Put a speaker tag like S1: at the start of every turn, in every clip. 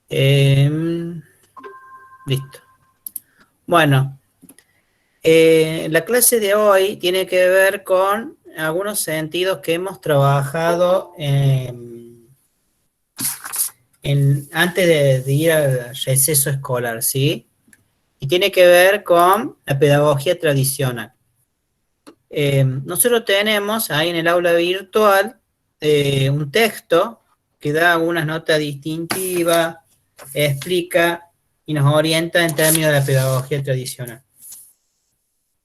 S1: Em, Listo. Bueno, la clase de hoy tiene que ver con algunos sentidos que hemos trabajado antes de ir al receso escolar, ¿sí? Y tiene que ver con la pedagogía tradicional. Nosotros tenemos ahí en el aula virtual un texto que da algunas notas distintivas, explica y nos orienta en términos de la pedagogía tradicional.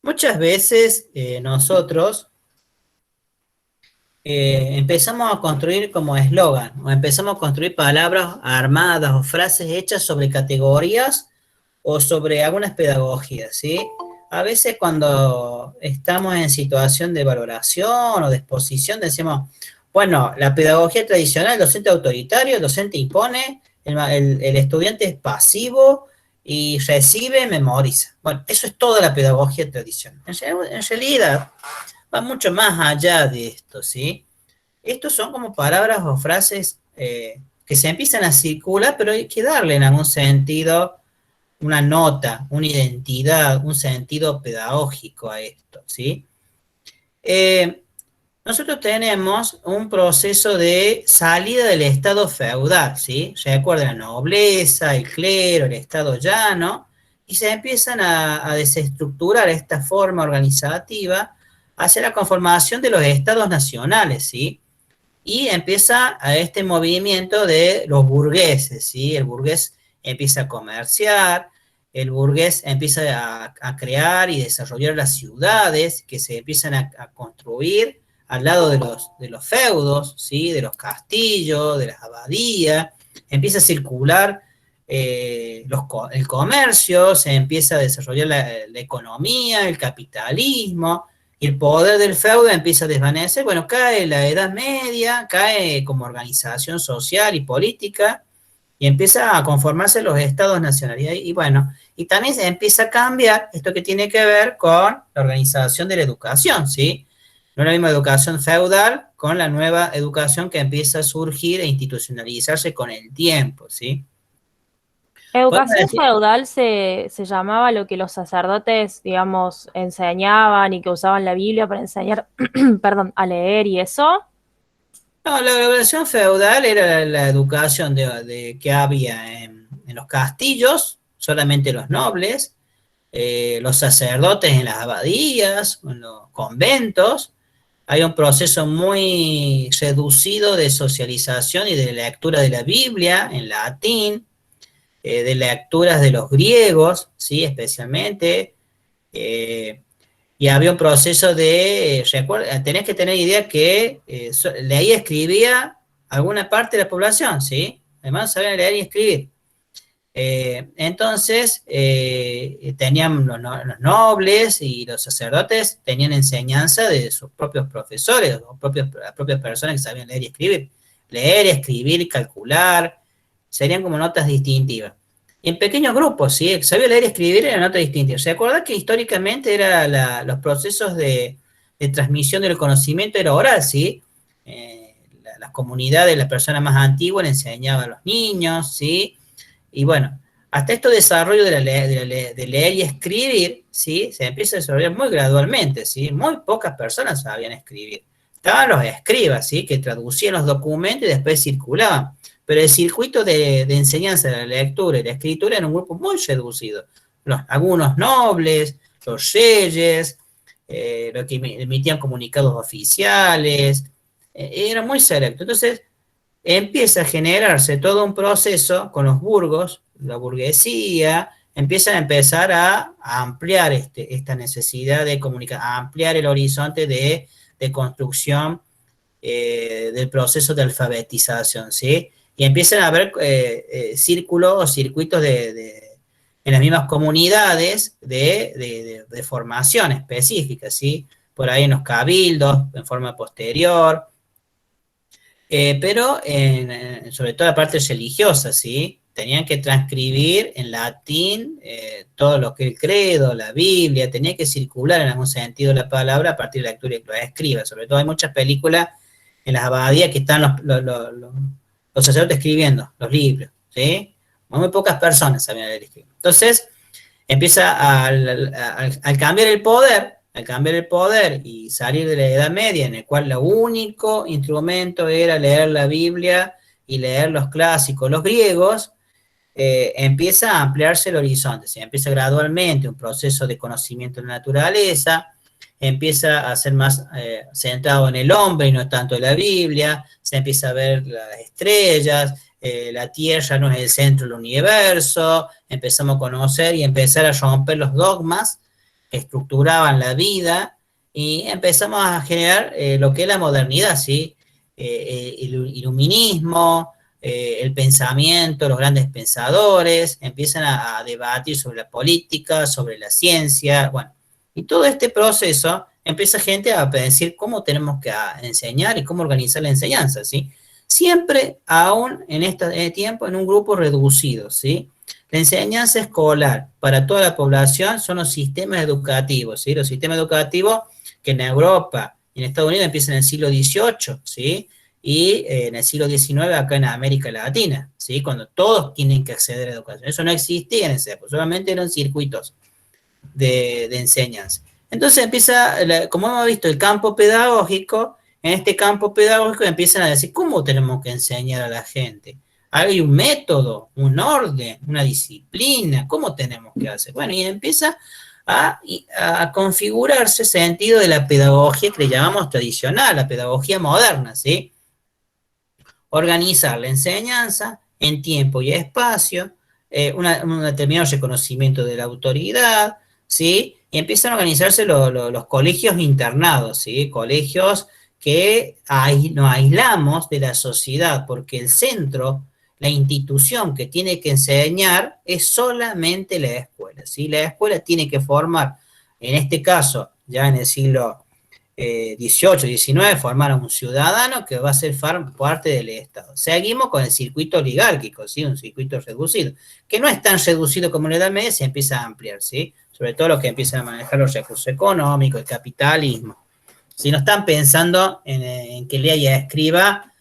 S1: Muchas veces nosotros empezamos a construir como eslogan, o empezamos a construir palabras armadas o frases hechas sobre categorías o sobre algunas pedagogías, ¿sí? A veces cuando estamos en situación de valoración o de exposición decimos, bueno, la pedagogía tradicional, el docente autoritario, el docente impone, el estudiante es pasivo y recibe, memoriza. Bueno, eso es toda la pedagogía tradicional. En realidad va mucho más allá de esto, ¿sí? Estos son como palabras o frases que se empiezan a circular, pero hay que darle en algún sentido una nota, una identidad, un sentido pedagógico a esto, ¿sí? Eh, Nosotros tenemos un proceso de salida del estado feudal, ¿sí? Recuerden la nobleza, el clero, el estado llano, y se empiezan a desestructurar esta forma organizativa hacia la conformación de los estados nacionales, ¿sí? Y empieza a este movimiento de los burgueses, ¿sí? El burgués empieza a comerciar, el burgués empieza a crear y desarrollar las ciudades que se empiezan a construir al lado de los feudos, ¿sí? De los castillos, de las abadías, empieza a circular el comercio, se empieza a desarrollar la economía, el capitalismo, y el poder del feudo empieza a desvanecer. Bueno, cae la Edad Media, cae como organización social y política, y empieza a conformarse los estados nacionales. Y bueno, y también se empieza a cambiar esto que tiene que ver con la organización de la educación, ¿sí? No es la misma educación feudal con la nueva educación que empieza a surgir e institucionalizarse con el tiempo, ¿sí? Podemos
S2: Educación
S1: decir,
S2: feudal se llamaba lo que los sacerdotes, digamos, enseñaban y que usaban la Biblia para enseñar, perdón, a leer y eso.
S1: no, la educación feudal era la educación que había en los castillos, solamente los nobles, los sacerdotes en las abadías, en los conventos. Hay un proceso muy reducido de socialización y de lectura de la Biblia en latín, de lecturas de los griegos, ¿sí? Especialmente. eh, y había un proceso de, tenés que tener idea que leía y escribía alguna parte de la población, ¿sí? Además sabían leer y escribir. Entonces, tenían los nobles y los sacerdotes tenían enseñanza de sus propios profesores, o las propias personas que sabían leer y escribir. Leer, escribir y calcular, serían como notas distintivas. Y en pequeños grupos, ¿sí? Sabía leer y escribir era nota distintiva. ¿Se acuerda que históricamente los procesos de transmisión del conocimiento era oral, ¿sí? Las comunidades, las personas más antiguas le enseñaban a los niños, ¿sí? Y bueno, hasta este desarrollo de leer y escribir, ¿sí? Se empieza a desarrollar muy gradualmente, ¿sí? Muy pocas personas sabían escribir. Estaban los escribas, ¿sí? Que traducían los documentos y después circulaban. Pero el circuito de enseñanza de la lectura y la escritura era un grupo muy reducido. Algunos nobles, los reyes, los que emitían comunicados oficiales, era muy selecto. Entonces, empieza a generarse todo un proceso con los burgos, la burguesía, empiezan a empezar a ampliar esta necesidad de comunicar, a ampliar el horizonte de construcción del proceso de alfabetización, ¿sí? Y empiezan a haber círculos o circuitos en las mismas comunidades de formación específica, ¿sí? Por ahí en los cabildos, en forma posterior, pero sobre todo la parte religiosa, ¿sí? Tenían que transcribir en latín todo lo que el credo, la Biblia, tenía que circular en algún sentido la palabra a partir de la lectura y la escriba. Sobre todo hay muchas películas en las abadías que están los sacerdotes escribiendo los libros, ¿sí? muy pocas personas sabían leer y escribir. Entonces, empieza al cambiar el poder, y salir de la Edad Media, en el cual el único instrumento era leer la Biblia y leer los clásicos, los griegos, empieza a ampliarse el horizonte, se empieza gradualmente un proceso de conocimiento de la naturaleza, empieza a ser más centrado en el hombre y no tanto en la Biblia, se empieza a ver las estrellas, la Tierra no es el centro del universo, empezamos a conocer y empezar a romper los dogmas que estructuraban la vida y empezamos a generar lo que es la modernidad, ¿sí? El iluminismo, el pensamiento, los grandes pensadores, empiezan a debatir sobre la política, sobre la ciencia, bueno, y todo este proceso empieza gente a decir cómo tenemos que enseñar y cómo organizar la enseñanza, ¿sí? Siempre, aún en este tiempo, en un grupo reducido, ¿sí? La enseñanza escolar para toda la población son los sistemas educativos, ¿sí? Los sistemas educativos que en Europa y en Estados Unidos empiezan en el siglo XVIII, ¿sí? Y en el siglo XIX acá en América Latina, ¿sí? Cuando todos tienen que acceder a la educación. Eso no existía en ese época, solamente eran circuitos de enseñanza. Entonces empieza, como hemos visto, el campo pedagógico. En este campo pedagógico empiezan a decir, ¿cómo tenemos que enseñar a la gente? Hay un método, un orden, una disciplina, ¿cómo tenemos que hacer? Bueno, y empieza a configurarse sentido de la pedagogía que le llamamos tradicional, la pedagogía moderna, ¿sí? Organizar la enseñanza en tiempo y espacio, un determinado reconocimiento de la autoridad, ¿sí? Y empiezan a organizarse los colegios internados, ¿sí? Colegios que nos aislamos de la sociedad, porque el centro, la institución que tiene que enseñar es solamente la escuela, ¿sí? La escuela tiene que formar, en este caso, ya en el siglo 18, 19, formar a un ciudadano que va a ser parte del Estado. Seguimos con el circuito oligárquico, ¿sí? Un circuito reducido, que no es tan reducido como en la Edad Media, se empieza a ampliar, ¿sí? Sobre todo los que empiezan a manejar los recursos económicos, el capitalismo. Si no están pensando en que lea y escriba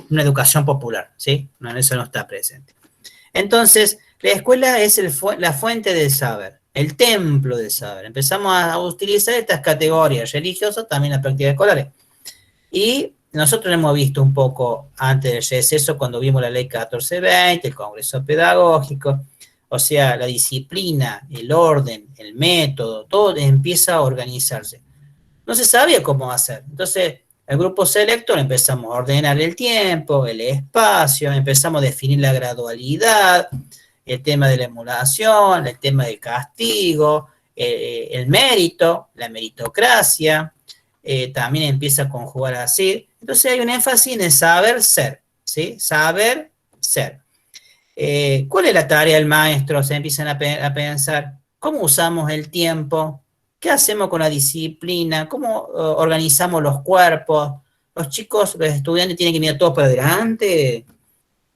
S1: una educación popular, ¿sí? No, eso no está presente. Entonces, la escuela es la fuente del saber, el templo del saber. Empezamos a utilizar estas categorías religiosas, también las prácticas escolares. Y nosotros hemos visto un poco antes del receso, cuando vimos la ley 1420, el Congreso Pedagógico, o sea, la disciplina, el orden, el método, todo empieza a organizarse. No se sabía cómo hacer. Entonces, el grupo selector empezamos a ordenar el tiempo, el espacio, empezamos a definir la gradualidad, el tema de la emulación, el tema del castigo, el mérito, la meritocracia, también empieza a conjugar así. Entonces hay un énfasis en el saber ser, ¿sí? Saber ser. ¿Cuál es la tarea del maestro? Se empiezan a pensar, ¿cómo usamos el tiempo? ¿Qué hacemos con la disciplina? ¿Cómo organizamos los cuerpos? Los chicos, los estudiantes tienen que mirar todo para adelante.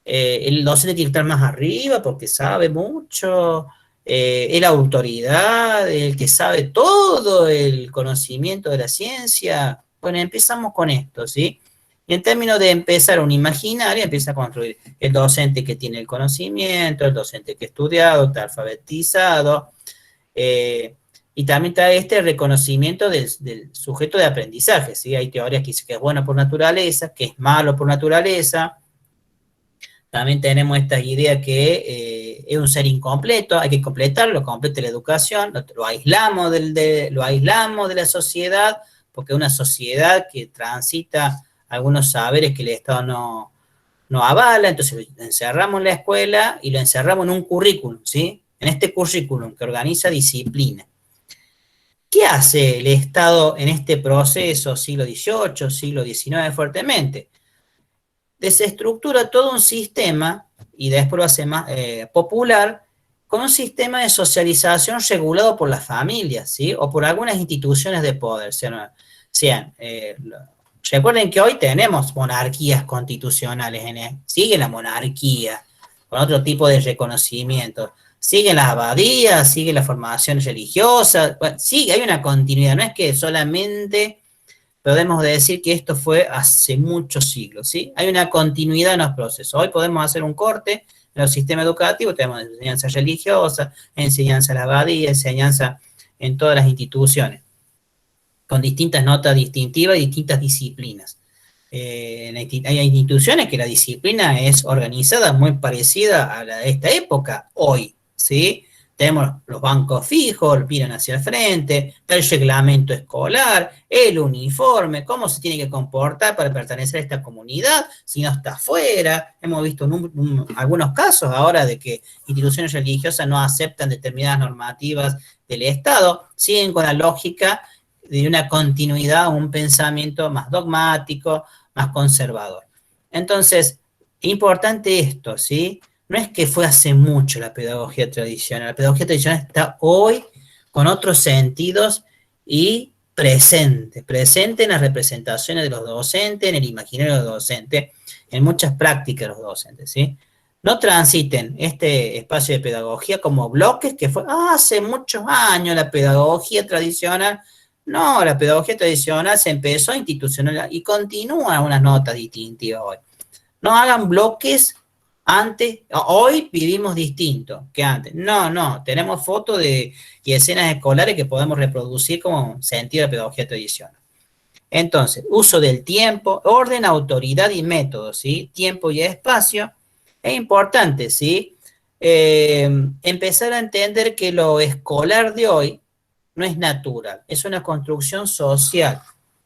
S1: El docente tiene que estar más arriba porque sabe mucho. Es la autoridad, el que sabe todo el conocimiento de la ciencia. Bueno, empezamos con esto, ¿sí? Y en términos de empezar un imaginario, empieza a construir el docente que tiene el conocimiento, el docente que ha estudiado, está alfabetizado, y también trae este reconocimiento del sujeto de aprendizaje, ¿sí? Hay teorías que dicen que es bueno por naturaleza, que es malo por naturaleza. También tenemos esta idea que es un ser incompleto, hay que completarlo, complete la educación, lo aislamos lo aislamos de la sociedad, porque es una sociedad que transita algunos saberes que el Estado no avala, entonces lo encerramos en la escuela y lo encerramos en un currículum, ¿sí? En este currículum que organiza disciplina. ¿Qué hace el Estado en este proceso, siglo XVIII, siglo XIX fuertemente? Desestructura todo un sistema y después lo hace más popular con un sistema de socialización regulado por las familias, ¿sí? O por algunas instituciones de poder. Recuerden que hoy tenemos monarquías constitucionales, sigue la monarquía, con otro tipo de reconocimiento. Siguen las abadías, sigue la formación religiosa, bueno, sí, hay una continuidad, no es que solamente podemos decir que esto fue hace muchos siglos, ¿sí? Hay una continuidad en los procesos. Hoy podemos hacer un corte, En los sistemas educativos tenemos enseñanza religiosa, enseñanza a la abadía, enseñanza en todas las instituciones, con distintas notas distintivas y distintas disciplinas. Hay instituciones que la disciplina es organizada muy parecida a la de esta época, hoy, ¿sí? Tenemos los bancos fijos, miran hacia el frente, el reglamento escolar, el uniforme, cómo se tiene que comportar para pertenecer a esta comunidad, si no está afuera. Hemos visto algunos casos ahora de que instituciones religiosas no aceptan determinadas normativas del Estado, siguen con la lógica de una continuidad, un pensamiento más dogmático, más conservador. Entonces, importante esto, ¿sí? No es que fue hace mucho la pedagogía tradicional está hoy con otros sentidos y presente en las representaciones de los docentes, en el imaginario de los docentes, en muchas prácticas de los docentes, ¿sí? No transiten este espacio de pedagogía como bloques que fue hace muchos años la pedagogía tradicional. No, la pedagogía tradicional se empezó a institucionalizar y continúa unas notas distintivas hoy. No hagan bloques antes, hoy vivimos distinto que antes. No, tenemos fotos y escenas escolares que podemos reproducir como sentido de pedagogía tradicional. Entonces, uso del tiempo, orden, autoridad y método, ¿sí? Tiempo y espacio. Es importante, ¿sí? Empezar a entender que lo escolar de hoy no es natural, es una construcción social,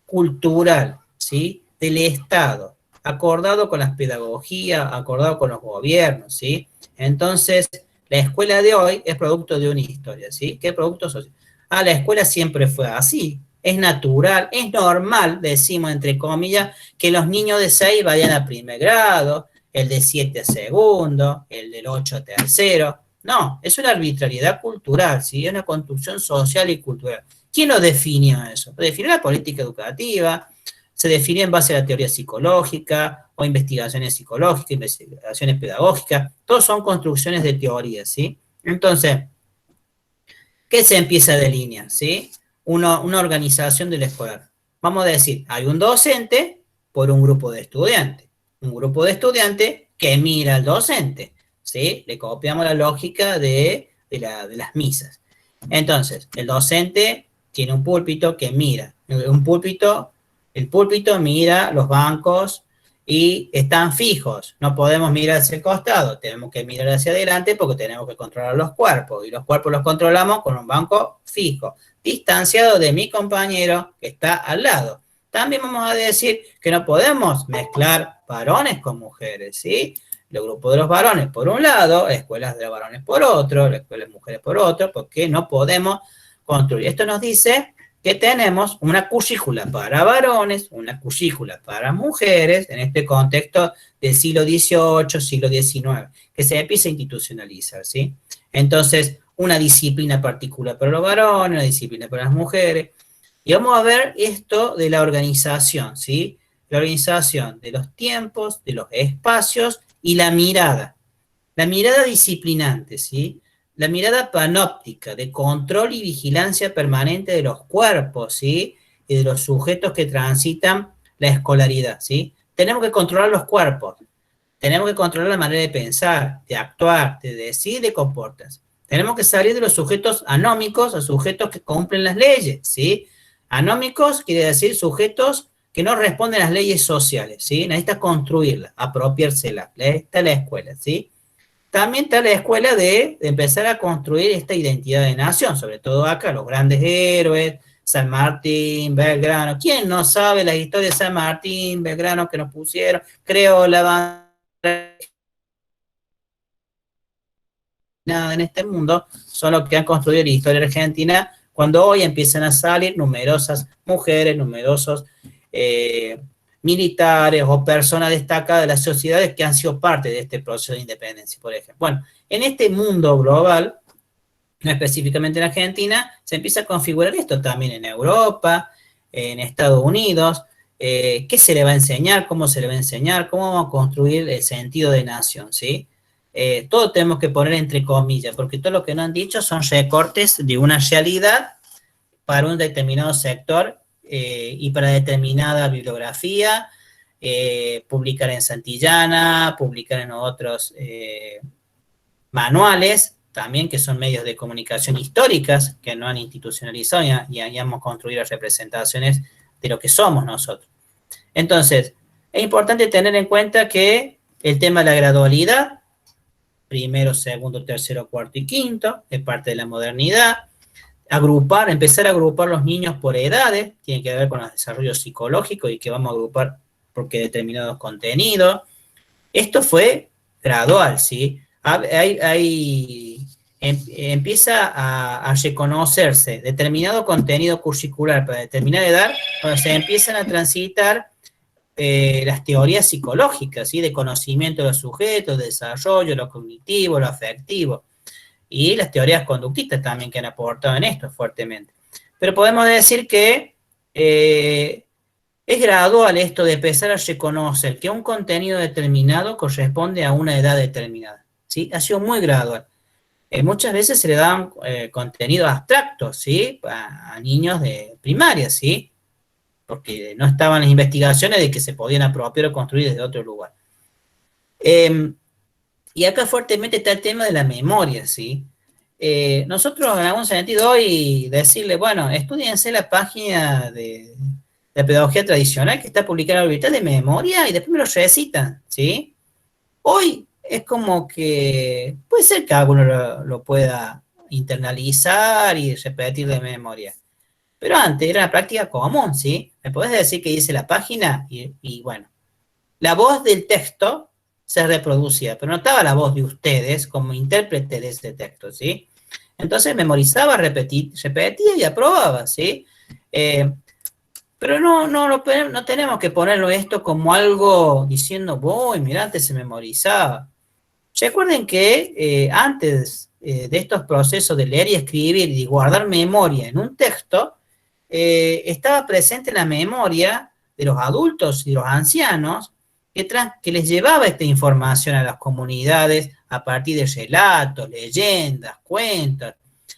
S1: cultural, ¿sí? Del Estado, acordado con las pedagogías, acordado con los gobiernos, ¿sí? Entonces, la escuela de hoy es producto de una historia, ¿sí? ¿Qué producto social? La escuela siempre fue así, es natural, es normal, decimos entre comillas, que los niños de 6 vayan a primer grado, el de 7 a segundo, el del 8 a tercero. No, es una arbitrariedad cultural, ¿sí? Es una construcción social y cultural. ¿Quién lo definió eso? Lo definió la política educativa, se definió en base a la teoría psicológica o investigaciones psicológicas, investigaciones pedagógicas, todos son construcciones de teoría, ¿sí? Entonces, ¿qué se empieza a delinear, sí? Una organización del escolar. Vamos a decir, hay un docente por un grupo de estudiantes. Un grupo de estudiantes que mira al docente, ¿sí? Le copiamos la lógica de las misas. Entonces, el docente tiene un púlpito que mira. El púlpito mira los bancos y están fijos. No podemos mirar hacia el costado, tenemos que mirar hacia adelante porque tenemos que controlar los cuerpos. Y los cuerpos los controlamos con un banco fijo, distanciado de mi compañero que está al lado. También vamos a decir que no podemos mezclar varones con mujeres, ¿sí? Los grupos de los varones por un lado, escuelas de los varones por otro, las escuelas de mujeres por otro, porque no podemos construir. Esto nos dice que tenemos una currícula para varones, una currícula para mujeres, en este contexto del siglo XVIII, siglo XIX, que se empieza a institucionalizar, ¿sí? Entonces, una disciplina particular para los varones, una disciplina para las mujeres, y vamos a ver esto de la organización, ¿sí? La organización de los tiempos, de los espacios y la mirada disciplinante, ¿sí? La mirada panóptica, de control y vigilancia permanente de los cuerpos, ¿sí? Y de los sujetos que transitan la escolaridad, ¿sí? Tenemos que controlar los cuerpos, tenemos que controlar la manera de pensar, de actuar, de decir, de comportarse. Tenemos que salir de los sujetos anómicos a sujetos que cumplen las leyes, ¿sí? Anómicos quiere decir sujetos que no responden a las leyes sociales, ¿sí? Necesita construirlas, apropiárselas. Esta es la escuela, ¿sí? También está la escuela de empezar a construir esta identidad de nación, sobre todo acá, los grandes héroes, San Martín, Belgrano. ¿Quién no sabe la historia de San Martín, Belgrano que nos pusieron? Creo la bandera en este mundo, son los que han construido la historia argentina, cuando hoy empiezan a salir numerosas mujeres, numerosos militares o personas destacadas de las sociedades que han sido parte de este proceso de independencia, por ejemplo. Bueno, en este mundo global, no específicamente en Argentina, se empieza a configurar esto también en Europa, en Estados Unidos. ¿Qué se le va a enseñar? ¿Cómo se le va a enseñar? ¿Cómo vamos a construir el sentido de nación? ¿Sí? Todo tenemos que poner entre comillas, porque todo lo que nos han dicho son recortes de una realidad para un determinado sector y para determinada bibliografía, publicar en Santillana, publicar en otros manuales, también que son medios de comunicación históricas, que no han institucionalizado y hemos construido representaciones de lo que somos nosotros. Entonces, es importante tener en cuenta que el tema de la gradualidad, primero, segundo, tercero, cuarto y quinto, es parte de la modernidad. Empezar a agrupar los niños por edades, tiene que ver con los desarrollos psicológicos y que vamos a agrupar porque determinados contenidos. Esto fue gradual, ¿sí? Empieza a reconocerse determinado contenido curricular para determinada edad, cuando se empiezan a transitar las teorías psicológicas, ¿sí? De conocimiento de los sujetos, de desarrollo, lo cognitivo, lo afectivo, y las teorías conductistas también que han aportado en esto fuertemente. Pero podemos decir que es gradual esto de empezar a reconocer que un contenido determinado corresponde a una edad determinada, ¿sí? Ha sido muy gradual. Muchas veces se le dan contenidos abstractos, ¿sí? A niños de primaria, ¿sí? Porque no estaban las investigaciones de que se podían apropiar o construir desde otro lugar. Y acá fuertemente está el tema de la memoria, ¿sí? Nosotros en algún sentido hoy decirle, bueno, estudiense la página de la pedagogía tradicional que está publicada en la biblioteca de memoria y después me lo recitan, ¿sí? Hoy es como que puede ser que alguno lo pueda internalizar y repetir de memoria. Pero antes era una práctica común, ¿sí? Me podés decir que dice la página y bueno, la voz del texto se reproducía, pero no estaba la voz de ustedes como intérprete de ese texto, ¿sí? Entonces memorizaba, repetía y aprobaba, ¿sí? Pero no tenemos que ponerlo esto como algo diciendo, voy, mirá, antes se memorizaba. Recuerden que antes de estos procesos de leer y escribir y guardar memoria en un texto, estaba presente la memoria de los adultos y los ancianos que les llevaba esta información a las comunidades a partir de relatos, leyendas, cuentos,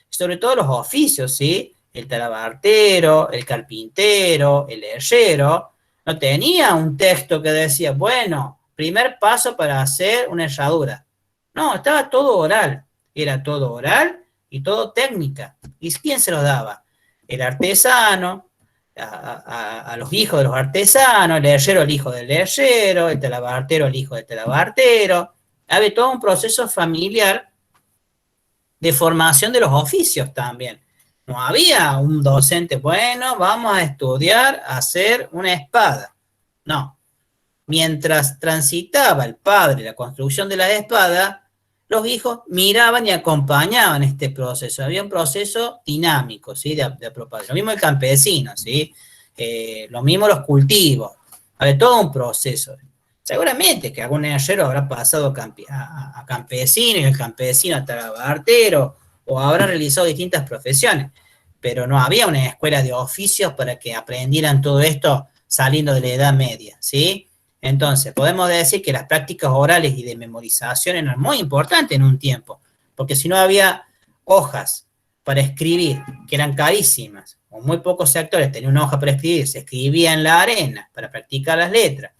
S1: sobre todo los oficios, ¿sí? El talabartero, el carpintero, el herrero, no tenía un texto que decía, bueno, primer paso para hacer una herradura. No, estaba todo oral, era todo oral y todo técnica. ¿Y quién se lo daba? El artesano, a los hijos de los artesanos, el herrero, el hijo del herrero, el talabartero, el hijo del talabartero. Había todo un proceso familiar de formación de los oficios también. No había un docente, bueno, vamos a estudiar a hacer una espada. No. Mientras transitaba el padre la construcción de la espada, los hijos miraban y acompañaban este proceso. Había un proceso dinámico, ¿sí? De apropiación. Lo mismo el campesino, ¿sí? Lo mismo los cultivos. Había todo un proceso. Seguramente que algún herrero habrá pasado a campesino y el campesino a talabartero o habrá realizado distintas profesiones, pero no había una escuela de oficios para que aprendieran todo esto saliendo de la Edad Media, ¿sí? Entonces, podemos decir que las prácticas orales y de memorización eran muy importantes en un tiempo, porque si no había hojas para escribir, que eran carísimas, o muy pocos sectores tenían una hoja para escribir, se escribía en la arena para practicar las letras.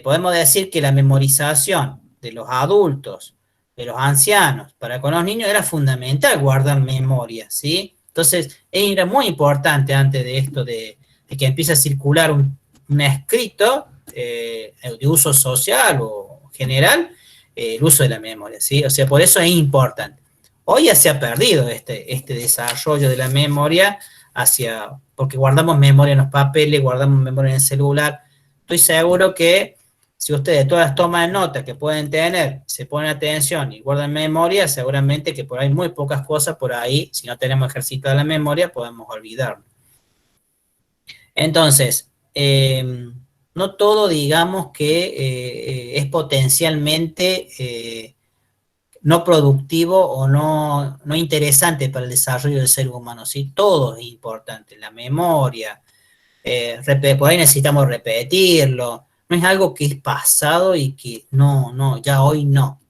S1: Podemos decir que la memorización de los adultos, de los ancianos, para con los niños era fundamental guardar memoria, ¿sí? Entonces, era muy importante antes de esto de que empiece a circular un escrito de uso social o general, el uso de la memoria, ¿sí? O sea, por eso es importante. Hoy ya se ha perdido este desarrollo de la memoria porque guardamos memoria en los papeles, guardamos memoria en el celular. Estoy seguro que si ustedes todas toman nota que pueden tener, se ponen atención y guardan memoria, seguramente que por ahí muy pocas cosas por ahí, si no tenemos ejercitada la memoria, podemos olvidarlo. Entonces, no todo digamos que es potencialmente no productivo o no interesante para el desarrollo del ser humano, ¿sí? Todo es importante, la memoria, por ahí necesitamos repetirlo, no es algo que es pasado y que ya hoy no.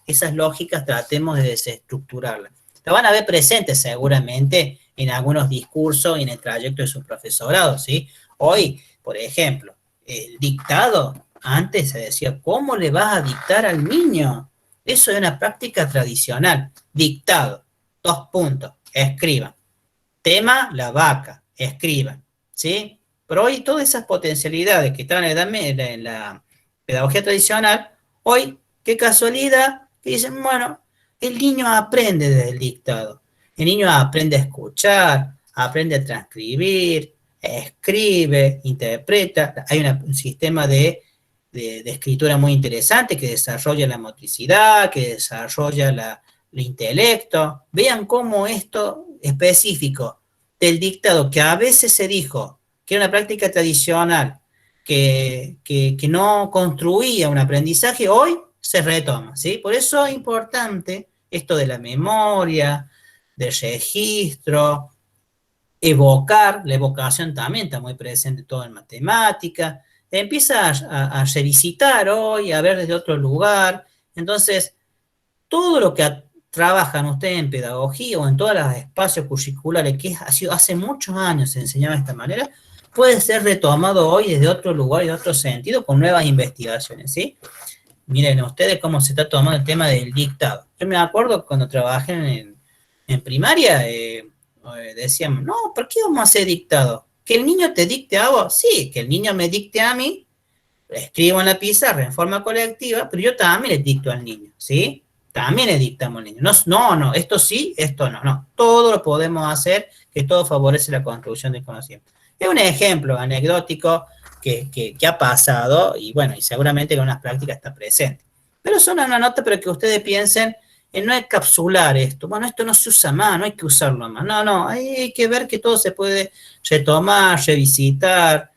S1: Esas lógicas tratemos de desestructurarlas. La van a ver presentes seguramente en algunos discursos y en el trayecto de su profesorado, ¿sí? Hoy, por ejemplo, el dictado, antes se decía, ¿cómo le vas a dictar al niño? Eso es una práctica tradicional. Dictado, 2 puntos, escriban. Tema, la vaca, escriban, ¿sí? Pero hoy todas esas potencialidades que estaban en en la pedagogía tradicional, hoy, qué casualidad, que dicen, bueno, el niño aprende desde el dictado. El niño aprende a escuchar, aprende a transcribir, escribe, interpreta. Hay un sistema de escritura muy interesante que desarrolla la motricidad, que desarrolla el intelecto. Vean cómo esto específico del dictado, que a veces se dijo que era una práctica tradicional, que no construía un aprendizaje, hoy se retoma, ¿sí? Por eso es importante esto de la memoria, del registro, evocar, la evocación también está muy presente todo en matemática, empieza a revisitar hoy, a ver desde otro lugar, entonces todo lo que trabajan ustedes en pedagogía o en todos los espacios curriculares que ha sido hace muchos años se enseñaba de esta manera, puede ser retomado hoy desde otro lugar y de otro sentido con nuevas investigaciones, ¿sí? Miren ustedes cómo se está tomando el tema del dictado. Yo me acuerdo cuando trabajé en primaria, decíamos, no, ¿por qué vamos a hacer dictado? ¿Que el niño te dicte a vos? Sí, que el niño me dicte a mí, escribo en la pizarra en forma colectiva, pero yo también le dicto al niño, ¿sí? También le dictamos al niño. No, no, no, esto sí, esto no, no. Todo lo podemos hacer, que todo favorece la construcción del conocimiento. Es un ejemplo anecdótico que ha pasado y bueno, y seguramente que en unas prácticas está presente. Pero son una nota para que ustedes piensen en no encapsular esto. Bueno, esto no se usa más, no hay que usarlo más. No, no, hay que ver que todo se puede retomar, revisitar,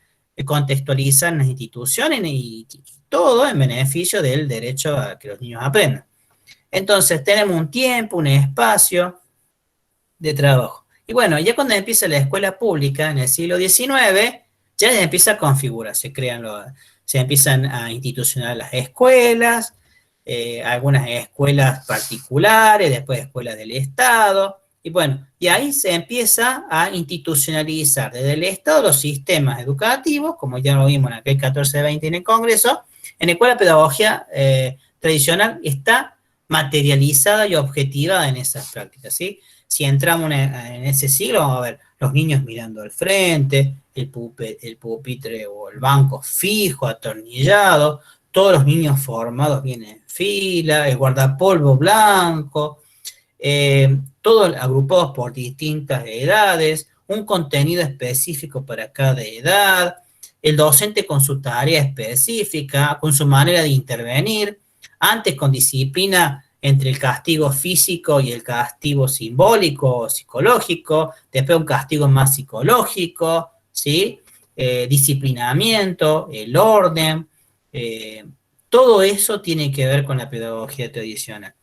S1: contextualizar en las instituciones y todo en beneficio del derecho a que los niños aprendan. Entonces, tenemos un tiempo, un espacio de trabajo. Y bueno, ya cuando empieza la escuela pública en el siglo XIX, ya se empieza a configurar, se empiezan a institucionar las escuelas, algunas escuelas particulares, después escuelas del Estado, y bueno, y ahí se empieza a institucionalizar desde el Estado los sistemas educativos, como ya lo vimos en aquel 1420 en el Congreso, en el cual la pedagogía tradicional está materializada y objetivada en esas prácticas, ¿sí? Si entramos en ese siglo, vamos a ver los niños mirando al frente, el pupitre o el banco fijo, atornillado, todos los niños formados bien en fila, el guardapolvo blanco, todos agrupados por distintas edades, un contenido específico para cada edad, el docente con su tarea específica, con su manera de intervenir, antes con disciplina entre el castigo físico y el castigo simbólico o psicológico, después un castigo más psicológico, ¿sí? Disciplinamiento, el orden, todo eso tiene que ver con la pedagogía tradicional.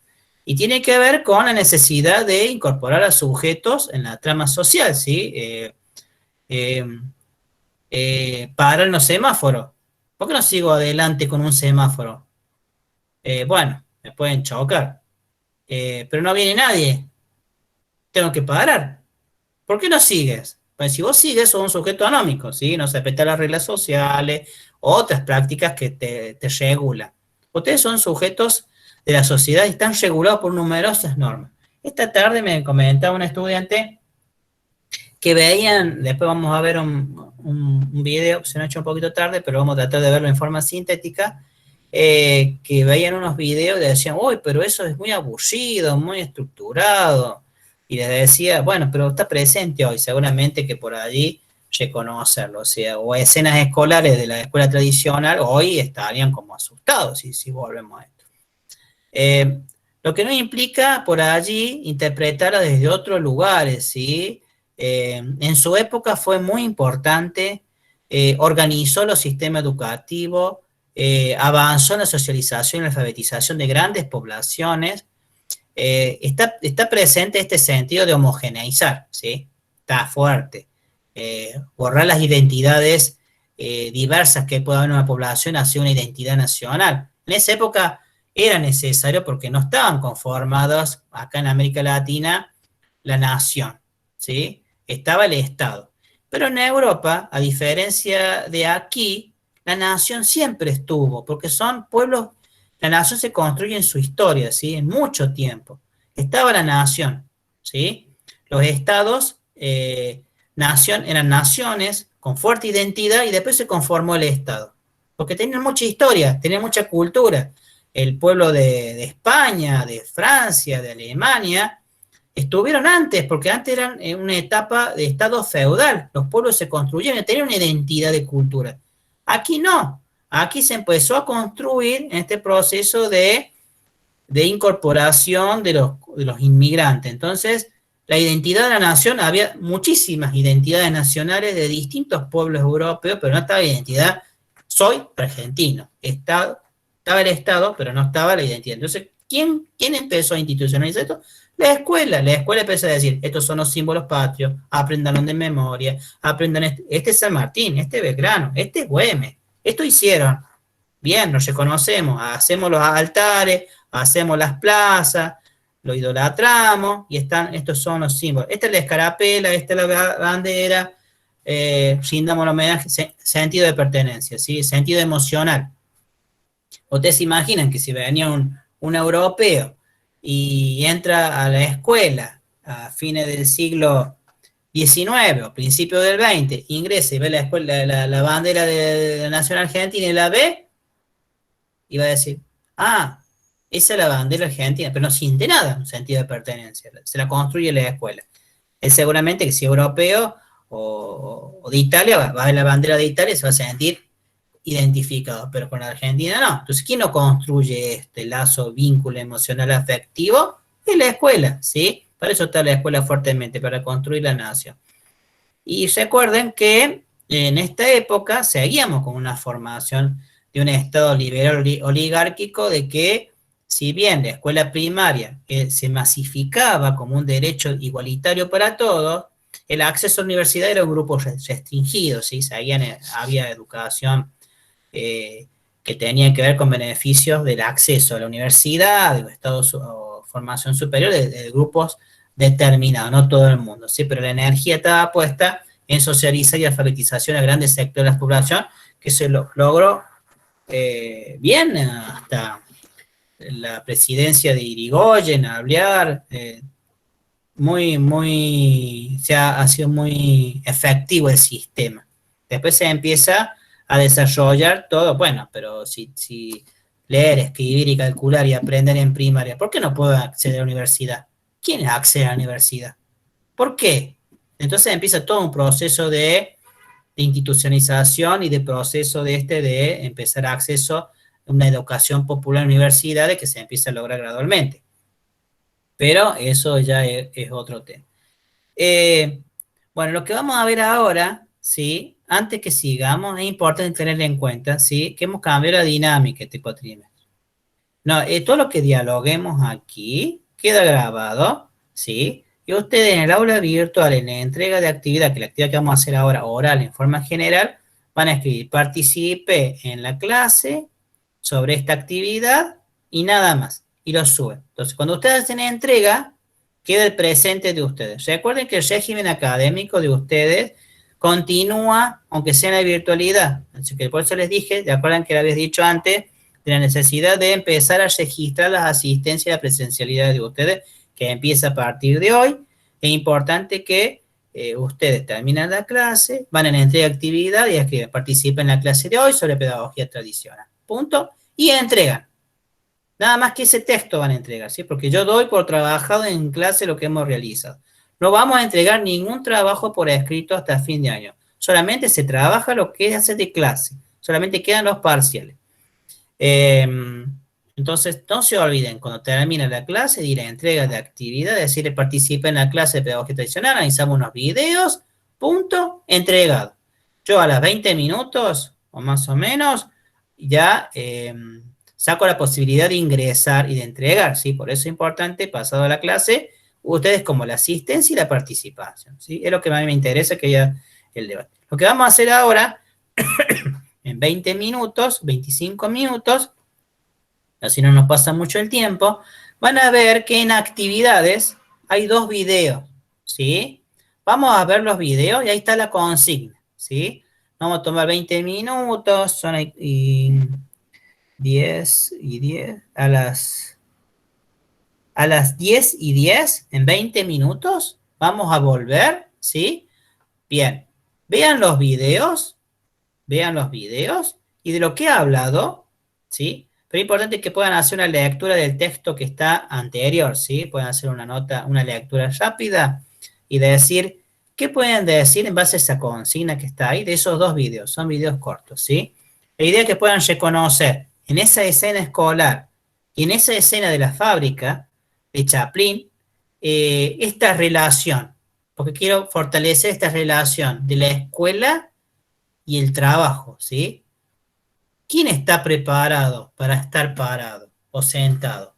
S1: Y tiene que ver con la necesidad de incorporar a sujetos en la trama social, ¿sí? Eh, parar en los semáforos. ¿Por qué no sigo adelante con un semáforo? Bueno, me pueden chocar. Pero no viene nadie. Tengo que parar. ¿Por qué no sigues? Pues si vos sigues, sos un sujeto anómico, ¿sí? No se respetan las reglas sociales, otras prácticas que te regulan. Ustedes son sujetos de la sociedad y están regulados por numerosas normas. Esta tarde me comentaba un estudiante que veían, después vamos a ver un video, se nos ha hecho un poquito tarde, pero vamos a tratar de verlo en forma sintética, que veían unos videos y decían, uy, pero eso es muy aburrido, muy estructurado, y les decía, bueno, pero está presente hoy, seguramente que por allí reconocerlo, o sea, o escenas escolares de la escuela tradicional, hoy estarían como asustados si volvemos a esto. Lo que no implica por allí interpretarla desde otros lugares, ¿sí? En su época fue muy importante, organizó los sistemas educativos, avanzó en la socialización y la alfabetización de grandes poblaciones, está presente este sentido de homogeneizar, ¿sí? Está fuerte. Borrar las identidades diversas que puede haber en una población hacia una identidad nacional. En esa época era necesario porque no estaban conformados acá en América Latina la nación, ¿sí? Estaba el Estado. Pero en Europa, a diferencia de aquí, la nación siempre estuvo, porque son pueblos la nación se construye en su historia, ¿sí? En mucho tiempo. Estaba la nación, ¿sí? Los estados, eran naciones con fuerte identidad y después se conformó el estado. Porque tenían mucha historia, tenían mucha cultura. El pueblo de España, de Francia, de Alemania, estuvieron antes, porque antes eran en una etapa de estado feudal. Los pueblos se construyeron, tenían una identidad de cultura. Aquí no. Aquí se empezó a construir en este proceso de incorporación de los inmigrantes. Entonces, la identidad de la nación, había muchísimas identidades nacionales de distintos pueblos europeos, pero no estaba la identidad, soy argentino. Estaba el Estado, pero no estaba la identidad. Entonces, ¿quién empezó a institucionalizar esto? La escuela empezó a decir, estos son los símbolos patrios, aprendanlo de memoria, aprendan este es San Martín, este es Belgrano, este es Güemes, esto hicieron, bien, nos reconocemos, hacemos los altares, hacemos las plazas, lo idolatramos, y estos son los símbolos. Esta es la escarapela, esta es la bandera, rindamos el homenaje, sentido de pertenencia, ¿sí? Sentido emocional. Ustedes se imaginan que si venía un europeo y entra a la escuela a fines del siglo XIX o principio del XX, ingresa y ve la escuela, la bandera de la Nación Argentina y la ve, y va a decir, ah, esa es la bandera argentina, pero no siente nada, un sentido de pertenencia, se la construye la escuela. Él seguramente que si es europeo o de Italia, va a ver la bandera de Italia y se va a sentir identificado, pero con la Argentina no. Entonces, ¿quién no construye este lazo, vínculo emocional afectivo? Es la escuela, ¿sí? Para eso está la escuela fuertemente, para construir la nación. Y recuerden que en esta época seguíamos con una formación de un Estado liberal oligárquico, de que si bien la escuela primaria se masificaba como un derecho igualitario para todos, el acceso a la universidad era un grupo restringido, ¿sí? Había educación que tenía que ver con beneficios del acceso a la universidad, de estados o formación superior de grupos determinados, no todo el mundo, ¿sí? Pero la energía estaba puesta en socializar y alfabetización a grandes sectores de la población, que se logró bien hasta la presidencia de Irigoyen, Alvear, ha sido muy efectivo el sistema. Después se empieza a desarrollar todo, bueno, pero si leer, escribir y calcular y aprender en primaria, ¿por qué no puedo acceder a la universidad? ¿Quién accede a la universidad? ¿Por qué? Entonces empieza todo un proceso de institucionalización y de proceso de empezar a acceso a una educación popular en universidades, que se empieza a lograr gradualmente. Pero eso ya es otro tema. Bueno, lo que vamos a ver ahora, ¿sí? Antes que sigamos, es importante tener en cuenta, ¿sí? Que hemos cambiado la dinámica este cuatrimestre. No, todo lo que dialoguemos aquí queda grabado, ¿sí? Y ustedes en el aula virtual, en la entrega de actividad, que la actividad que vamos a hacer ahora, oral, en forma general, van a escribir, participe en la clase sobre esta actividad y nada más, y lo suben. Entonces, cuando ustedes hacen entrega, queda el presente de ustedes. Recuerden que el régimen académico de ustedes continúa, aunque sea en la virtualidad. Así que por eso les dije, ¿de acuerdo que lo habéis dicho antes? De la necesidad de empezar a registrar las asistencias y la presencialidad de ustedes, que empieza a partir de hoy. Es importante que ustedes terminan la clase, van en entrega de actividad y escriben, participen en la clase de hoy sobre pedagogía tradicional. Punto. Y entregan. Nada más que ese texto van a entregar, ¿sí? Porque yo doy por trabajado en clase lo que hemos realizado. No vamos a entregar ningún trabajo por escrito hasta fin de año. Solamente se trabaja lo que hace de clase. Solamente quedan los parciales. Entonces, no se olviden, cuando termine la clase, de ir a entrega de actividad, decirle, participe en la clase de pedagogía tradicional, analizamos unos videos, punto, entregado. Yo a las 20 minutos, o más o menos, ya saco la posibilidad de ingresar y de entregar, ¿sí? Por eso es importante, pasado la clase, ustedes como la asistencia y la participación, ¿sí? Es lo que a mí me interesa, que haya el debate. Lo que vamos a hacer ahora, en 20 minutos, 25 minutos, así no nos pasa mucho el tiempo, van a ver que en actividades hay 2 videos, ¿sí? Vamos a ver los videos y ahí está la consigna, ¿sí? Vamos a tomar 20 minutos, 10:10, a las 10:10, en 20 minutos, vamos a volver, ¿sí? Bien, vean los videos, vean los videos, y de lo que he hablado, ¿sí? Pero es importante que puedan hacer una lectura del texto que está anterior, ¿sí? Pueden hacer una nota, una lectura rápida y decir, ¿qué pueden decir en base a esa consigna que está ahí de esos dos videos? Son videos cortos, ¿sí? La idea es que puedan reconocer en esa escena escolar y en esa escena de la fábrica de Chaplin, esta relación, porque quiero fortalecer esta relación de la escuela y el trabajo, ¿sí? ¿Quién está preparado para estar parado o sentado?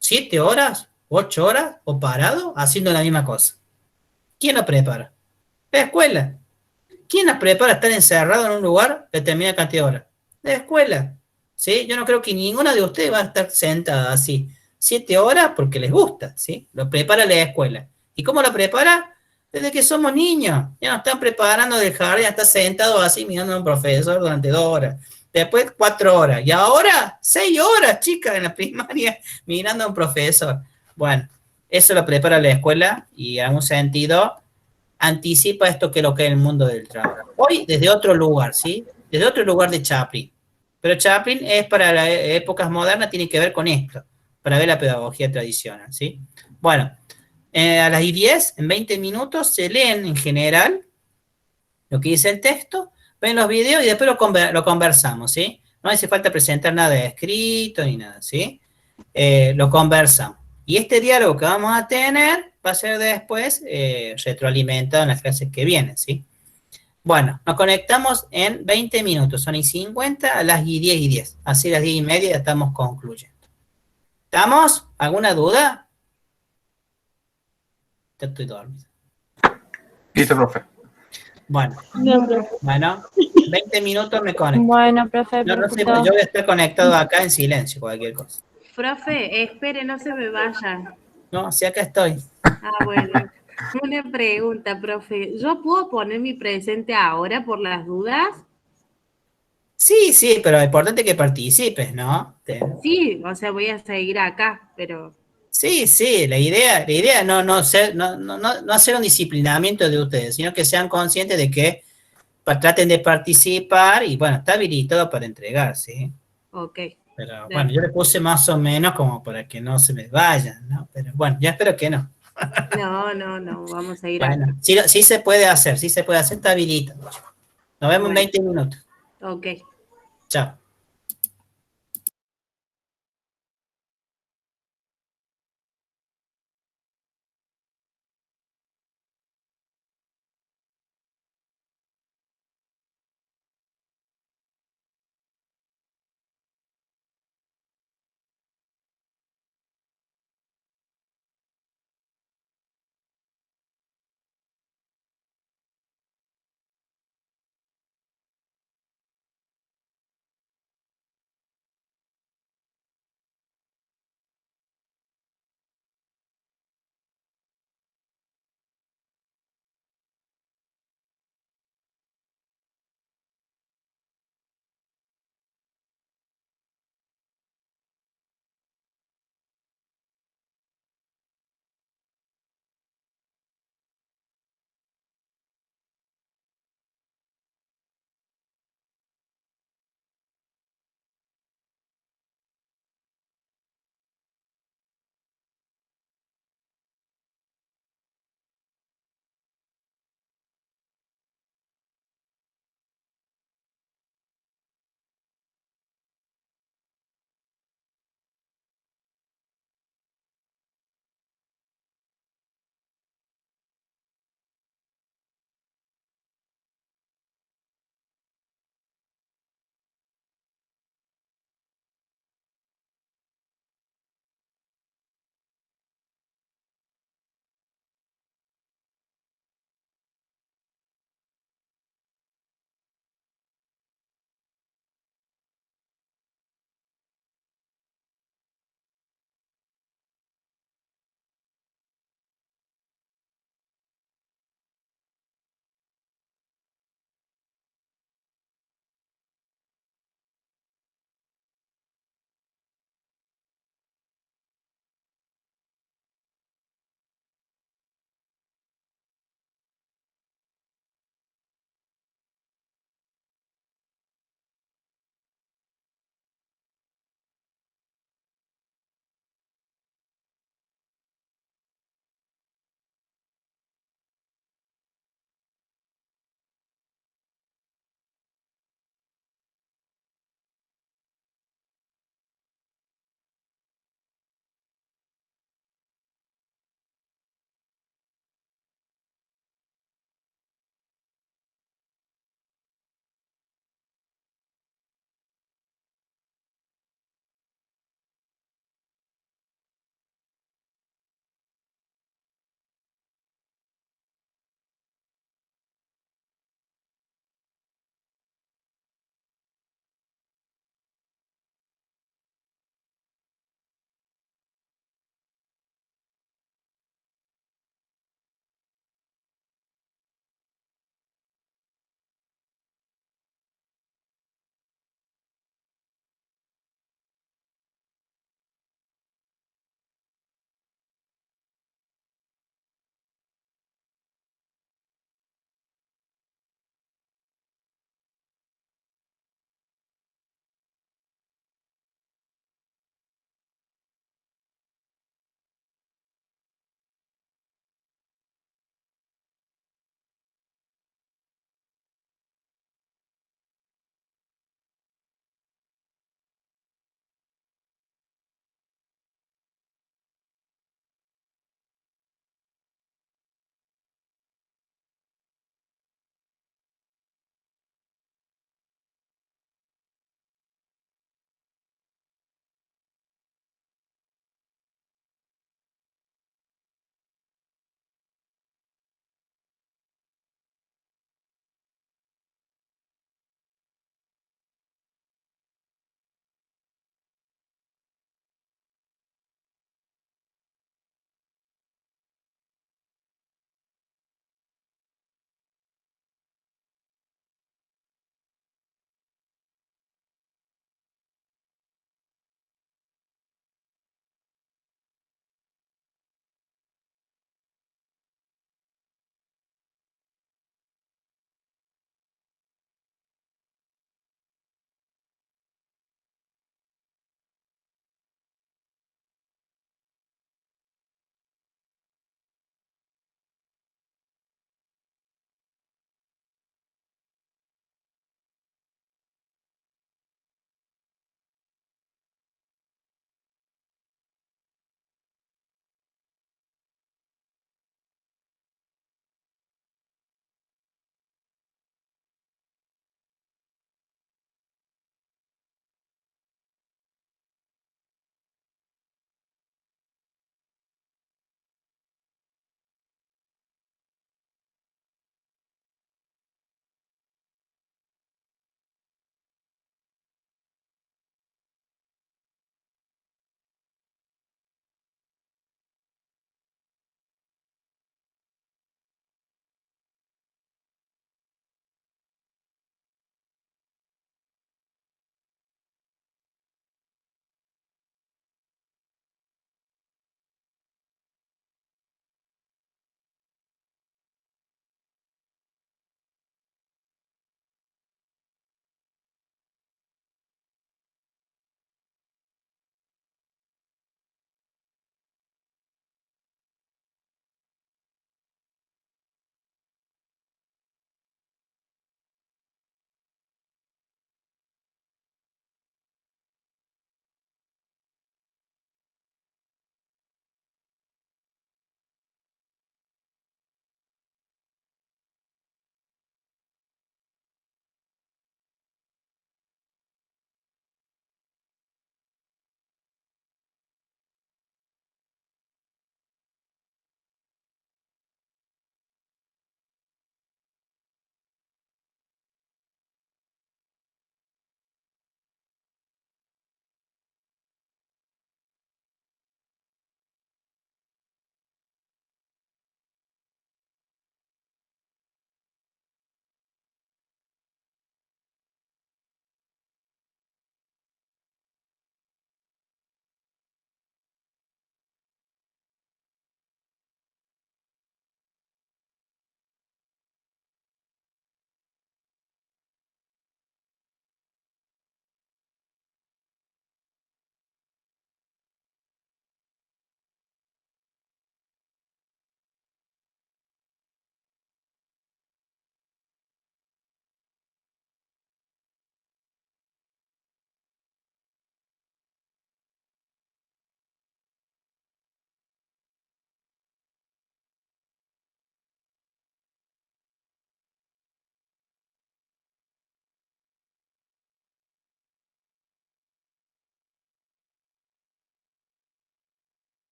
S1: ¿7 horas? ¿8 horas? ¿O parado haciendo la misma cosa? ¿Quién lo prepara? La escuela. ¿Quién nos prepara a estar encerrado en un lugar determinada cantidad de horas? La escuela. ¿Sí? Yo no creo que ninguna de ustedes va a estar sentada así 7 horas porque les gusta, ¿sí? Lo prepara la escuela. ¿Y cómo lo prepara? Desde que somos niños. Ya nos están preparando del jardín, está sentado así mirando a un profesor durante 2 horas. Después 4 horas. Y ahora 6 horas, chicas, en la primaria mirando a un profesor. Bueno, eso lo prepara la escuela y en un sentido anticipa esto que es lo que es el mundo del trabajo. Hoy desde otro lugar, ¿sí? Desde otro lugar de Chaplin. Pero Chaplin es para las épocas modernas, tiene que ver con esto, para ver la pedagogía tradicional, ¿sí? Bueno, a las 10, en 20 minutos, se leen en general lo que dice el texto, ven los videos y después lo conversamos, ¿sí? No hace falta presentar nada de escrito ni nada, ¿sí? Lo conversamos. Y este diálogo que vamos a tener va a ser después retroalimentado en las clases que vienen, ¿sí? Bueno, nos conectamos en 20 minutos, son y 50 a las 10:10. Así a las 10:30 ya estamos concluyendo. ¿Estamos? ¿Alguna duda? Ya estoy dormido.
S3: Listo, profe.
S1: Bueno,
S2: Bien, profe.
S1: bueno, en 20 minutos me conecto.
S2: Bueno, profe,
S1: No, no sé,
S2: perfecto.
S1: yo voy a estar conectado acá en silencio, cualquier cosa.
S4: Profe, espere, no se me vaya.
S1: No, sí, acá estoy.
S4: Ah, bueno. Una pregunta, profe. ¿Yo puedo poner mi presente ahora por las dudas?
S1: Sí, sí, pero es importante que participes, ¿no?
S4: Sí, o sea, voy a seguir acá, pero...
S1: Sí, sí, la idea es no hacer un disciplinamiento de ustedes, sino que sean conscientes de que traten de participar y bueno, está habilitado para entregar, ¿sí?
S4: Ok.
S1: Pero bueno,
S4: Dale.
S1: yo le puse más o menos como para que no se me vayan, ¿no? Pero bueno, ya espero que no.
S4: No, no, no, vamos a ir acá.
S1: Bueno, sí, sí se puede hacer, está habilitado. Nos vemos en
S4: Bueno,
S1: 20 minutos.
S4: ok.
S1: Chao.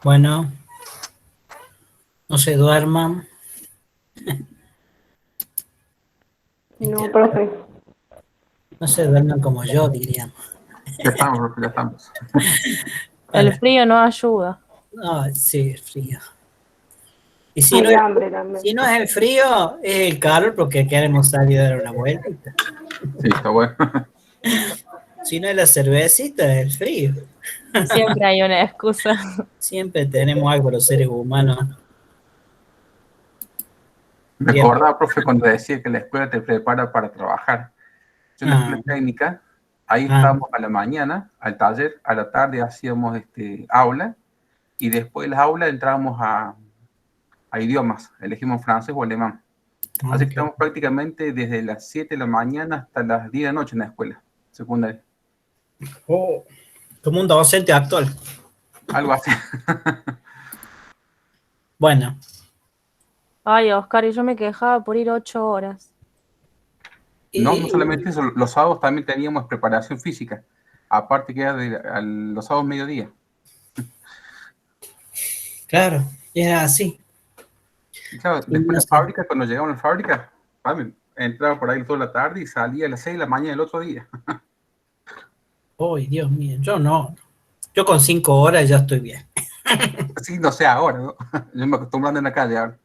S1: Bueno, no se duerman.
S5: No, profe.
S1: No se duerman como yo, diríamos.
S3: Ya estamos, profe, ya estamos.
S2: El frío no ayuda.
S1: No, sí, el frío. Y
S5: Hay hambre también.
S1: si no es el frío, es el calor porque queremos salir a dar una vuelta.
S3: Sí, está bueno.
S1: Si no es la cervecita, es el frío.
S2: Siempre hay una excusa.
S1: Siempre tenemos algo los seres humanos.
S3: Me
S1: Bien.
S3: acordaba, profe, cuando decía que la escuela te prepara para trabajar. Yo en la escuela técnica, ahí estábamos a la mañana, al taller, a la tarde hacíamos aula, y después de las aulas entrábamos a idiomas, elegimos francés o alemán. Así que estamos prácticamente desde las 7 de la mañana hasta las 10 de la noche en la escuela secundaria.
S1: Oh, como un docente actual.
S3: Algo así.
S1: Bueno.
S2: Ay, Oscar, y yo me quejaba por ir 8 horas.
S3: No solamente eso, los sábados también teníamos preparación física, aparte que era los sábados mediodía.
S1: Claro, era así.
S3: Y claro, después de la fábrica, cuando llegamos a la fábrica, entraba por ahí toda la tarde y salía a las 6 de la mañana del otro día.
S1: Uy, Dios mío, yo no. Yo con 5 horas ya estoy bien.
S3: Sí, no sé ahora, ¿no? Yo me acostumbrando en la calle ahora.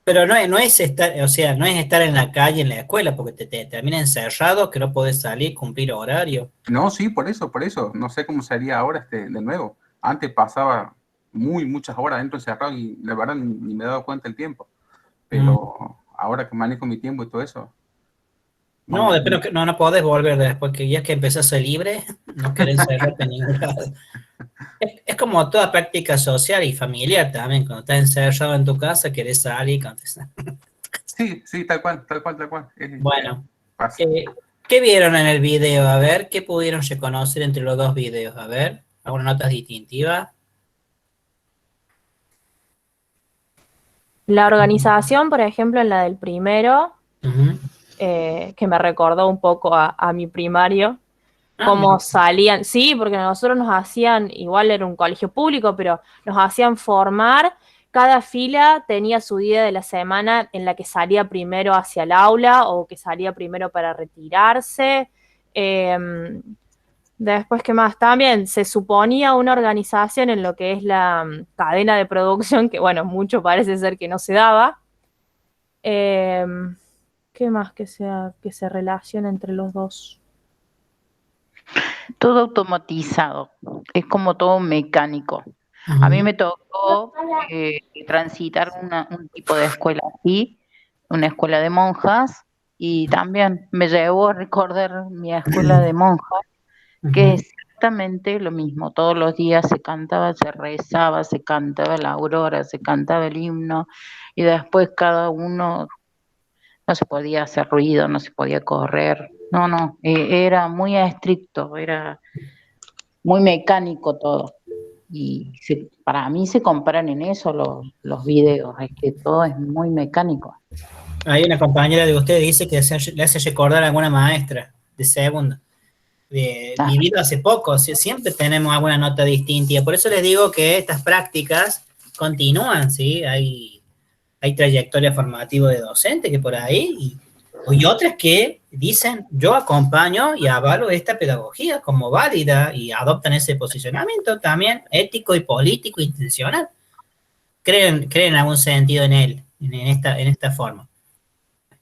S1: Pero no es estar, o sea, no es estar en la calle, en la escuela, porque te termina encerrado, que no podés salir, cumplir horario.
S3: No, sí, por eso. No sé cómo sería ahora de nuevo. Antes pasaba muchas horas dentro encerrado y la verdad ni me he dado cuenta del tiempo. Pero ahora que manejo mi tiempo y todo eso.
S1: No, después no podés volver después, que ya que empezás a ser libre, no querés encerrarte en ningún lado. Es como toda práctica social y familiar también, cuando estás encerrado en tu casa, querés salir.
S3: Sí, tal cual.
S1: Bueno, ¿qué vieron en el video? A ver, ¿qué pudieron reconocer entre los dos videos? A ver, ¿alguna nota distintiva?
S2: La organización, por ejemplo, en la del primero, que me recordó un poco a mi primario, cómo salían, sí, porque nosotros nos hacían, igual era un colegio público, pero nos hacían formar, cada fila tenía su día de la semana en la que salía primero hacia el aula o que salía primero para retirarse. Después, ¿qué más? También se suponía una organización en lo que es la cadena de producción, que bueno, mucho parece ser que no se daba. ¿Qué más que se relaciona entre los dos?
S6: Todo automatizado, es como todo mecánico. A mí me tocó transitar un tipo de escuela así, una escuela de monjas, y también me llevó a recordar mi escuela de monjas, que es exactamente lo mismo. Todos los días se cantaba, se rezaba, se cantaba la aurora, se cantaba el himno, y después cada uno, no se podía hacer ruido, no se podía correr. No, era muy estricto, era muy mecánico todo. Y para mí se comparan en eso los videos, es que todo es muy mecánico.
S1: Hay una compañera de usted dice que le hace recordar a alguna maestra de segundo. Vivido hace poco, siempre tenemos alguna nota distinta. Por eso les digo que estas prácticas continúan, ¿sí? Hay trayectoria formativa de docente que por ahí, y otras que dicen, yo acompaño y avalo esta pedagogía como válida y adoptan ese posicionamiento también ético y político intencional. Creen algún sentido en él, en esta forma.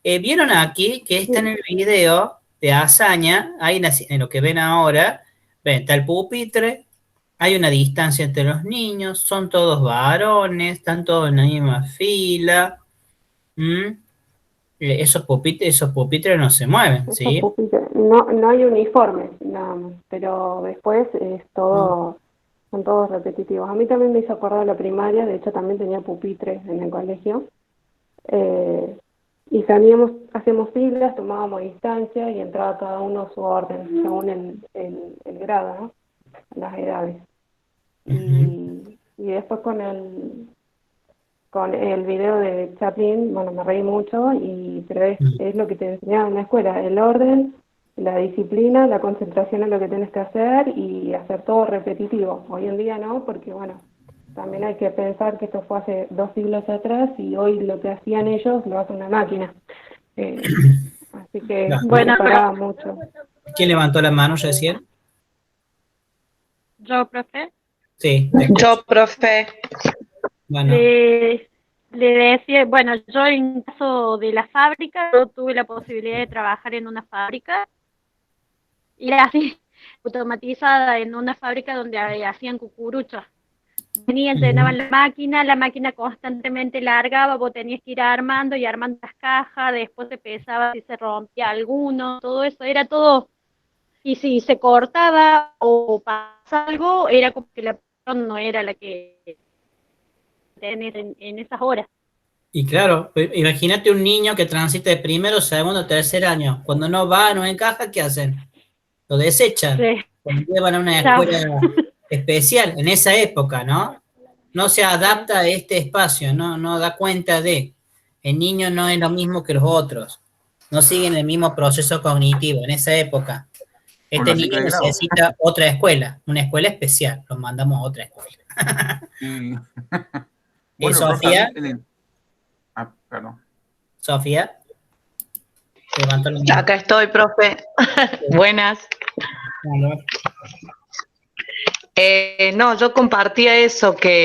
S1: Vieron aquí que está en el video de hazaña, ahí en lo que ven ahora, ven, está el pupitre, hay una distancia entre los niños, son todos varones, están todos en la misma fila. Esos pupitres no se mueven, ¿sí?
S5: No hay uniformes, nada más, pero después es todo, son todos repetitivos. A mí también me hizo acordar la primaria, de hecho también tenía pupitres en el colegio. Y hacíamos filas, tomábamos distancia y entraba cada uno a su orden, según el grado, ¿no? Las edades. Y después con el video de Chaplin, bueno, me reí mucho, pero es lo que te enseñaba en la escuela, el orden, la disciplina, la concentración en lo que tienes que hacer y hacer todo repetitivo. Hoy en día no, porque bueno, también hay que pensar que esto fue hace 2 siglos atrás y hoy lo que hacían ellos lo hace una máquina. Así que
S1: No.
S5: bueno, paraba mucho.
S1: ¿Quién levantó la mano recién?
S2: ¿Yo, profe?
S1: Sí, te escucho.
S7: Yo, profe.
S1: Bueno,
S2: Le decía, bueno, yo en caso de la fábrica, yo tuve la posibilidad de trabajar en una fábrica, y era así, automatizada en una fábrica donde hacían cucuruchos. Venían, llenaban la máquina constantemente largaba, vos tenías que ir armando y armando las cajas, después te pesaba si se rompía alguno, todo eso, era todo. Y si se cortaba o pasaba algo, era como que la persona no era la que tenés en esas horas.
S1: y claro, imagínate un niño que transite de primero, segundo, tercer año. Cuando no va, no encaja, ¿qué hacen? Lo desechan.
S2: Sí.
S1: Lo llevan a una
S2: Chao.
S1: escuela especial, en esa época, ¿no? No se adapta a este espacio, no da cuenta de. El niño no es lo mismo que los otros. No siguen el mismo proceso cognitivo en esa época.
S3: Con
S1: Este
S3: los
S1: niño
S3: ciclos de grado.
S1: necesita otra escuela, una escuela especial. Los mandamos a otra escuela.
S3: Y, bueno, profe, a
S1: Sofía,
S3: mí perdón.
S1: Sofía, levanta la mano.
S7: Acá estoy, profe. Buenas.
S1: Bueno,
S7: No, yo compartía eso, que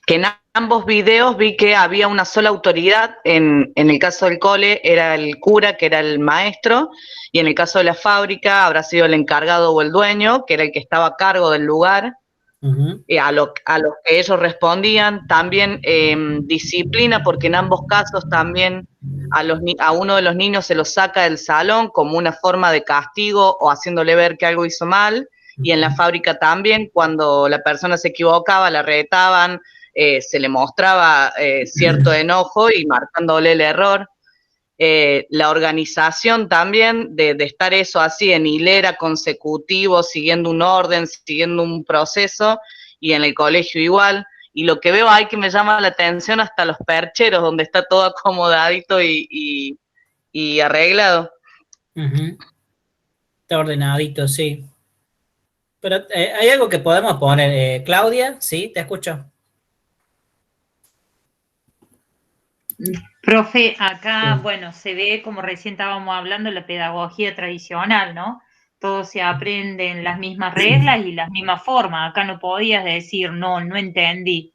S7: en ambos videos vi que había una sola autoridad. En el caso del cole era el cura, que era el maestro, y en el caso de la fábrica habrá sido el encargado o el dueño, que era el que estaba a cargo del lugar. A lo que ellos respondían, también disciplina, porque en ambos casos también a uno de los niños se lo saca del salón como una forma de castigo o haciéndole ver que algo hizo mal, y en la fábrica también, cuando la persona se equivocaba, la retaban, se le mostraba cierto enojo y marcándole el error. La organización también de estar eso así en hilera, consecutivo, siguiendo un orden, siguiendo un proceso, y en el colegio igual. Y lo que veo ahí que me llama la atención, hasta los percheros, donde está todo acomodadito y arreglado.
S1: Está ordenadito, sí. Pero hay algo que podemos poner. Claudia, ¿sí? Te escucho.
S8: Profe, acá,
S1: Sí.
S8: bueno, se ve, como recién estábamos hablando, la pedagogía tradicional, ¿no? Todo se aprende en las mismas reglas y las mismas formas. Acá no podías decir, no entendí.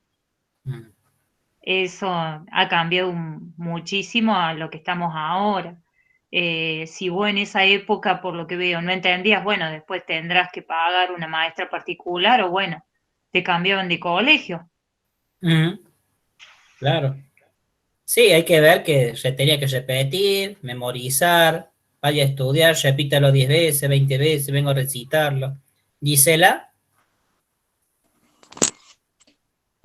S8: Eso ha cambiado muchísimo a lo que estamos ahora. Si vos en esa época, por lo que veo, no entendías, bueno, después tendrás que pagar una maestra particular o bueno, te cambiaban de colegio.
S1: Claro. Sí, hay que ver que se tenía que repetir, memorizar, vaya a estudiar, repítalo 10 veces, 20 veces, vengo a recitarlo. Gisela,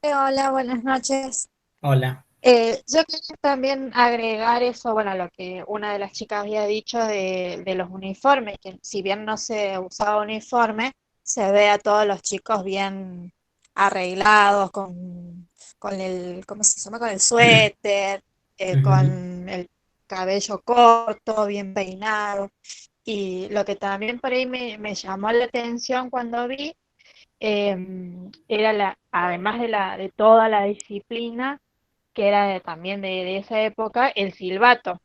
S9: Hola, buenas noches.
S1: hola.
S9: Yo quería también agregar eso, bueno, lo que una de las chicas había dicho de los uniformes, que si bien no se usaba uniforme, se ve a todos los chicos bien arreglados, con el, ¿cómo se llama? Con el suéter, con el cabello corto, bien peinado. Y lo que también por ahí me llamó la atención cuando vi, era además de toda la disciplina, que era también de esa época, el silbato,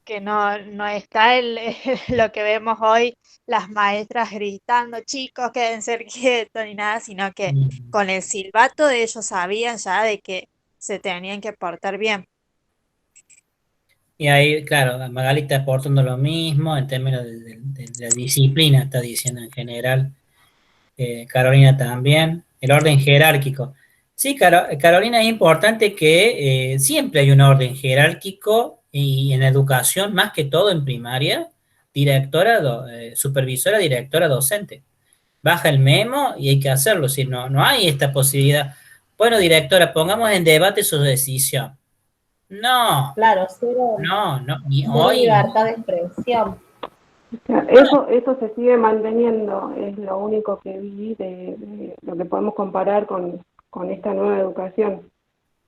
S9: que no está lo que vemos hoy, las maestras gritando, chicos, quédense quietos, ni nada, sino que con el silbato ellos sabían ya de que se tenían que portar bien.
S1: Y ahí, claro, Magali está aportando lo mismo en términos de la disciplina, está diciendo en general. Carolina también, el orden jerárquico. Sí, Carolina, es importante que siempre hay un orden jerárquico y en educación, más que todo en primaria, supervisora, directora, docente. Baja el memo y hay que hacerlo, si no hay esta posibilidad. Bueno, directora, pongamos en debate su decisión. No,
S10: Claro, cero,
S1: ni
S10: cero
S1: hoy.
S10: libertad de expresión.
S5: Eso se sigue manteniendo, es lo único que vi de lo que podemos comparar con esta nueva educación.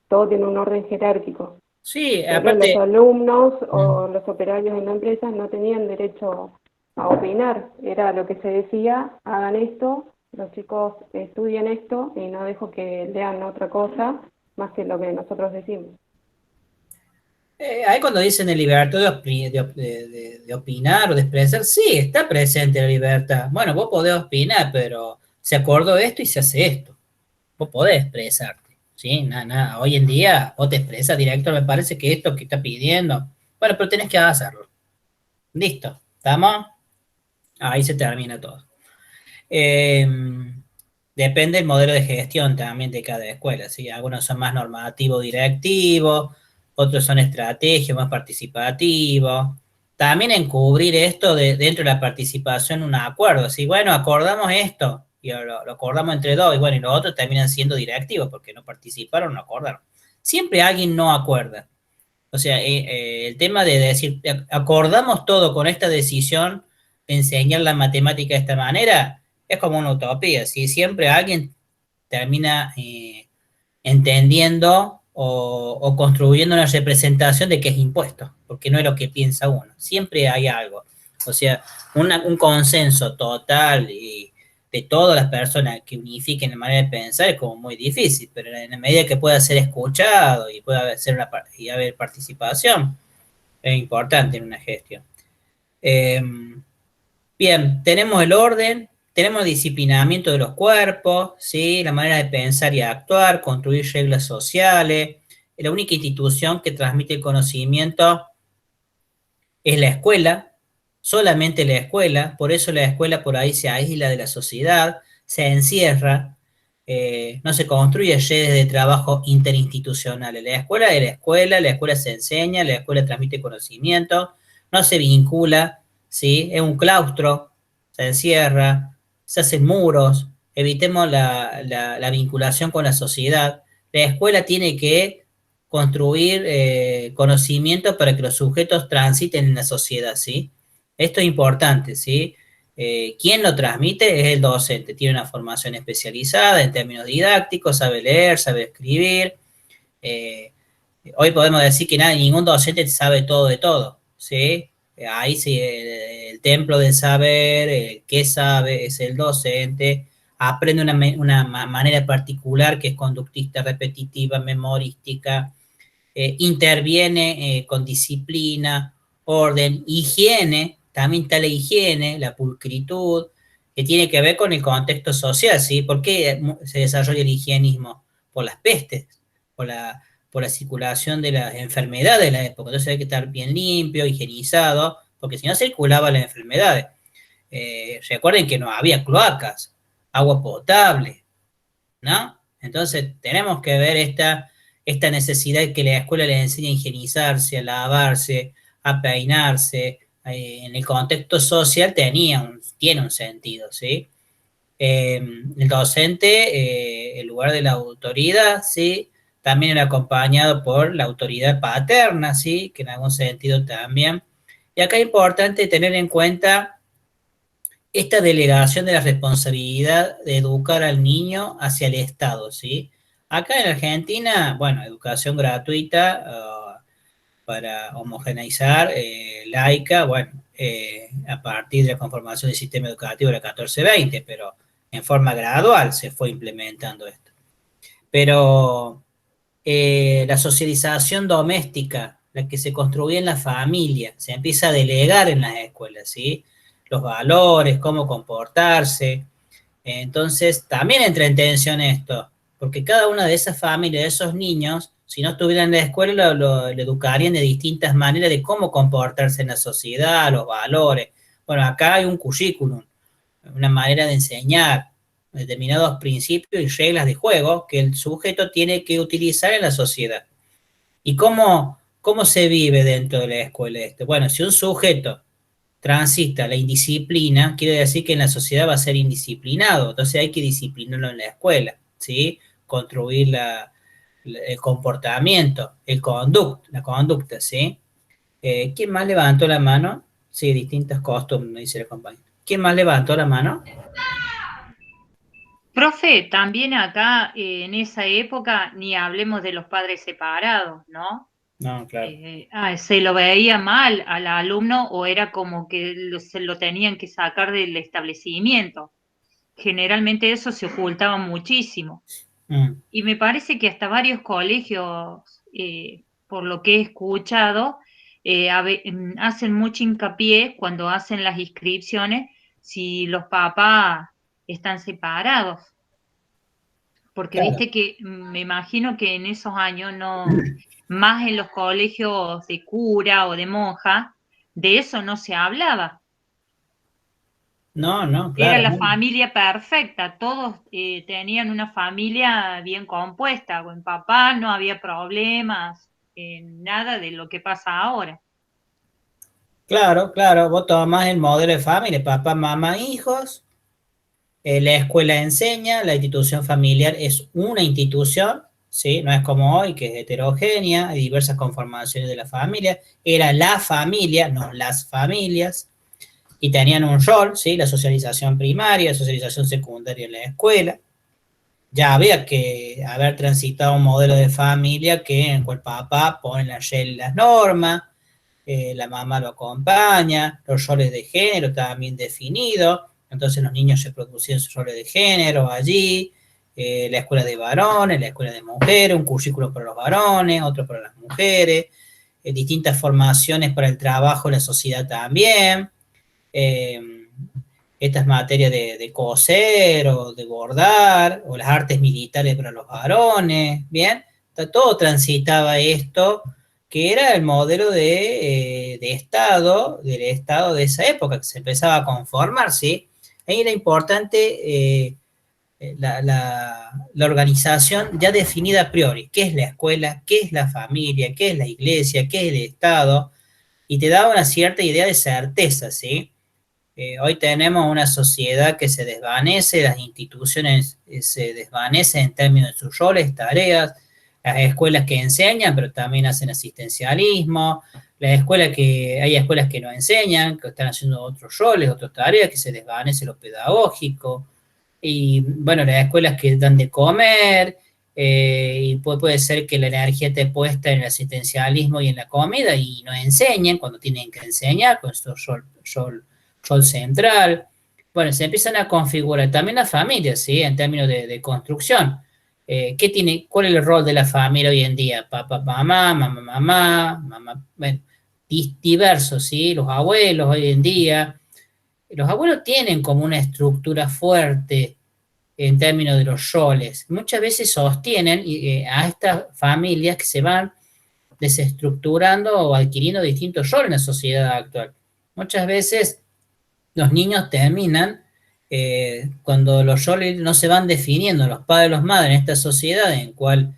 S5: Todo tiene un orden jerárquico.
S1: Sí,
S5: Pero
S1: aparte.
S5: los alumnos o los operarios en la empresa no tenían derecho a opinar. Era lo que se decía, hagan esto, los chicos estudien esto y no dejo que lean otra cosa más que lo que nosotros decimos.
S1: Ahí cuando dicen el libertad de opinar o de expresar, sí, está presente la libertad. Bueno, vos podés opinar, pero se acordó esto y se hace esto. Vos podés expresarte, ¿sí? Nada, hoy en día vos te expresas directo, me parece que esto que está pidiendo, bueno, pero tenés que hacerlo. Listo, ¿estamos? Ahí se termina todo. Eh, Depende del modelo de gestión también de cada escuela, ¿sí? Algunos son más normativos directivos, otros son estrategias más participativos. También encubrir esto dentro de la participación un acuerdo, ¿sí? Bueno, acordamos esto, y lo acordamos entre dos, y bueno, y los otros terminan siendo directivos porque no participaron, no acordaron. Siempre alguien no acuerda. O sea, el tema de decir, acordamos todo con esta decisión de enseñar la matemática de esta manera, es como una utopía. Si siempre alguien termina entendiendo o construyendo una representación de que es impuesto, porque no es lo que piensa uno. Siempre hay algo. O sea, un consenso total y de todas las personas que unifiquen la manera de pensar es como muy difícil, pero en la medida que pueda ser escuchado y pueda y haber participación, es importante en una gestión. Bien, tenemos el orden, tenemos el disciplinamiento de los cuerpos, ¿sí? La manera de pensar y actuar, construir reglas sociales. La única institución que transmite el conocimiento es la escuela, solamente la escuela, por eso la escuela por ahí se aísla de la sociedad, se encierra, no se construye redes de trabajo interinstitucionales. La escuela se enseña, la escuela transmite conocimiento, no se vincula, ¿sí? Es un claustro, se encierra, se hacen muros, evitemos la vinculación con la sociedad. La escuela tiene que construir conocimiento para que los sujetos transiten en la sociedad, ¿sí? Esto es importante, ¿sí? Quien lo transmite es el docente, tiene una formación especializada en términos didácticos, sabe leer, sabe escribir. Eh, Hoy podemos decir que ningún docente sabe todo de todo, ¿sí? Ahí sí, el templo del saber, el que sabe es el docente, aprende una manera particular que es conductista, repetitiva, memorística, interviene con disciplina, orden, higiene, también está la higiene, la pulcritud, que tiene que ver con el contexto social, ¿sí? ¿Por qué se desarrolla el higienismo? Por las pestes, por la circulación de las enfermedades de la época. Entonces hay que estar bien limpio, higienizado, porque si no circulaban las enfermedades. Recuerden que no había cloacas, agua potable, ¿no? Entonces tenemos que ver esta necesidad de que la escuela les enseñe a higienizarse, a lavarse, a peinarse. En el contexto social tiene un sentido, ¿sí? El docente, en lugar de la autoridad, ¿sí? También era acompañado por la autoridad paterna, ¿sí? Que en algún sentido también. Y acá es importante tener en cuenta esta delegación de la responsabilidad de educar al niño hacia el Estado, ¿sí? Acá en Argentina, bueno, educación gratuita para homogeneizar, laica, bueno, a partir de la conformación del sistema educativo de la 1420, pero en forma gradual se fue implementando esto. Pero la socialización doméstica, la que se construye en la familia, se empieza a delegar en las escuelas, ¿sí? Los valores, cómo comportarse. Entonces, también entra en tensión esto, porque cada una de esas familias, de esos niños, si no estuvieran en la escuela, lo educarían de distintas maneras de cómo comportarse en la sociedad, los valores. Bueno, acá hay un currículum, una manera de enseñar determinados principios y reglas de juego que el sujeto tiene que utilizar en la sociedad. ¿Y cómo se vive dentro de la escuela esto? Bueno, si un sujeto transita la indisciplina, quiere decir que en la sociedad va a ser indisciplinado, entonces hay que disciplinarlo en la escuela, ¿sí? Construir el comportamiento, la conducta, ¿sí? ¿Quién más levantó la mano? Sí, distintas costumbres, me dice la compañera. ¿Quién más levantó la mano?
S8: Profe, también acá en esa época ni hablemos de los padres separados, ¿no?
S1: No, claro.
S8: ¿Se lo veía mal al alumno o era como que se lo tenían que sacar del establecimiento? generalmente eso se ocultaba muchísimo. Y me parece que hasta varios colegios, por lo que he escuchado, hacen mucho hincapié cuando hacen las inscripciones si los papás están separados. Porque
S1: Claro.
S8: viste que me imagino que en esos años más en los colegios de cura o de monja, de eso no se hablaba.
S1: No,
S8: Era
S1: claro,
S8: la
S1: no.
S8: familia perfecta, todos tenían una familia bien compuesta, buen papá, no había problemas, nada de lo que pasa ahora.
S1: Claro, vos tomás el modelo de familia, papá, mamá, hijos, la escuela enseña, la institución familiar es una institución, ¿sí? No es como hoy, que es heterogénea, hay diversas conformaciones de la familia, era la familia, no las familias, y tenían un rol, ¿sí? La socialización primaria, la socialización secundaria en la escuela. Ya había que haber transitado un modelo de familia en el papá pone las reglas, las normas, la mamá lo acompaña, los roles de género estaban bien definidos, entonces los niños se producían sus roles de género allí, la escuela de varones, la escuela de mujeres, un currículo para los varones, otro para las mujeres, distintas formaciones para el trabajo en la sociedad también, eh, estas materias de coser o de bordar, o las artes militares para los varones, ¿bien? Todo transitaba esto, que era el modelo del Estado de esa época, que se empezaba a conformar, ¿sí? Ahí era importante la organización ya definida a priori, qué es la escuela, qué es la familia, qué es la iglesia, qué es el Estado, y te daba una cierta idea de certeza, ¿sí? Hoy tenemos una sociedad que se desvanece, las instituciones se desvanecen en términos de sus roles, tareas, las escuelas que enseñan, pero también hacen asistencialismo, hay escuelas que no enseñan, que están haciendo otros roles, otras tareas, que se desvanece lo pedagógico, y bueno, las escuelas que dan de comer, y puede ser que la energía esté puesta en el asistencialismo y en la comida, y no enseñen cuando tienen que enseñar, con su rol central. Bueno, se empiezan a configurar también las familias, ¿sí? En términos de construcción. ¿Cuál es el rol de la familia hoy en día? Papá, mamá, bueno, diversos, ¿sí? Los abuelos hoy en día. Los abuelos tienen como una estructura fuerte en términos de los roles. Muchas veces sostienen a estas familias que se van desestructurando o adquiriendo distintos roles en la sociedad actual. Muchas veces los niños terminan, cuando los roles no se van definiendo, los padres y los madres en esta sociedad en cual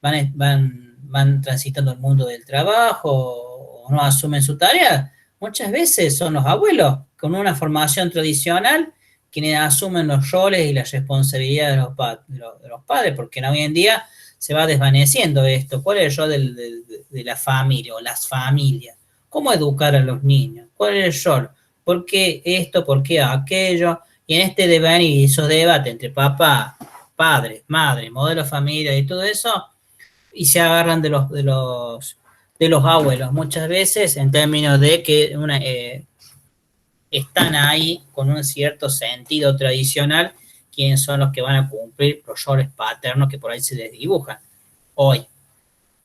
S1: van transitando el mundo del trabajo o no asumen su tarea, muchas veces son los abuelos con una formación tradicional quienes asumen los roles y las responsabilidades de los padres, porque hoy en día se va desvaneciendo esto. ¿Cuál es el rol de la familia o las familias? ¿Cómo educar a los niños? ¿Cuál es el rol? ¿Por qué esto? ¿Por qué aquello? Y en este devenir y esos debates entre papá, padre, madre, modelo familia y todo eso, y se agarran de los abuelos muchas veces en términos de que están ahí con un cierto sentido tradicional, quienes son los que van a cumplir los roles paternos que por ahí se les dibujan hoy,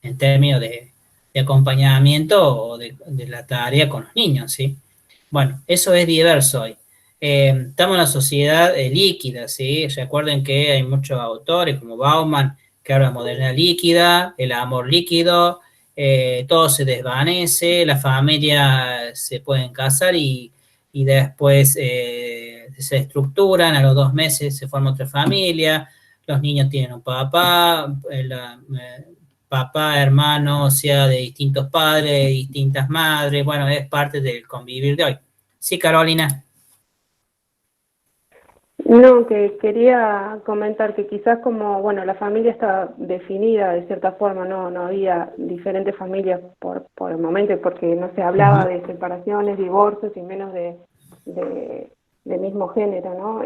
S1: en términos de acompañamiento o de la tarea con los niños, ¿sí? Bueno, eso es diverso hoy. Estamos en una sociedad líquida, ¿sí? Recuerden que hay muchos autores como Bauman que hablan de modernidad líquida, el amor líquido, todo se desvanece, la familia se pueden casar y después se estructuran, a los 2 meses se forma otra familia, los niños tienen un papá, papá, hermano, o sea, de distintos padres, distintas madres, bueno, es parte del convivir de hoy. Sí, Carolina.
S5: No, que quería comentar que quizás como, bueno, la familia está definida de cierta forma, no había diferentes familias por el momento, porque no se hablaba de separaciones, divorcios y menos de mismo género, ¿no?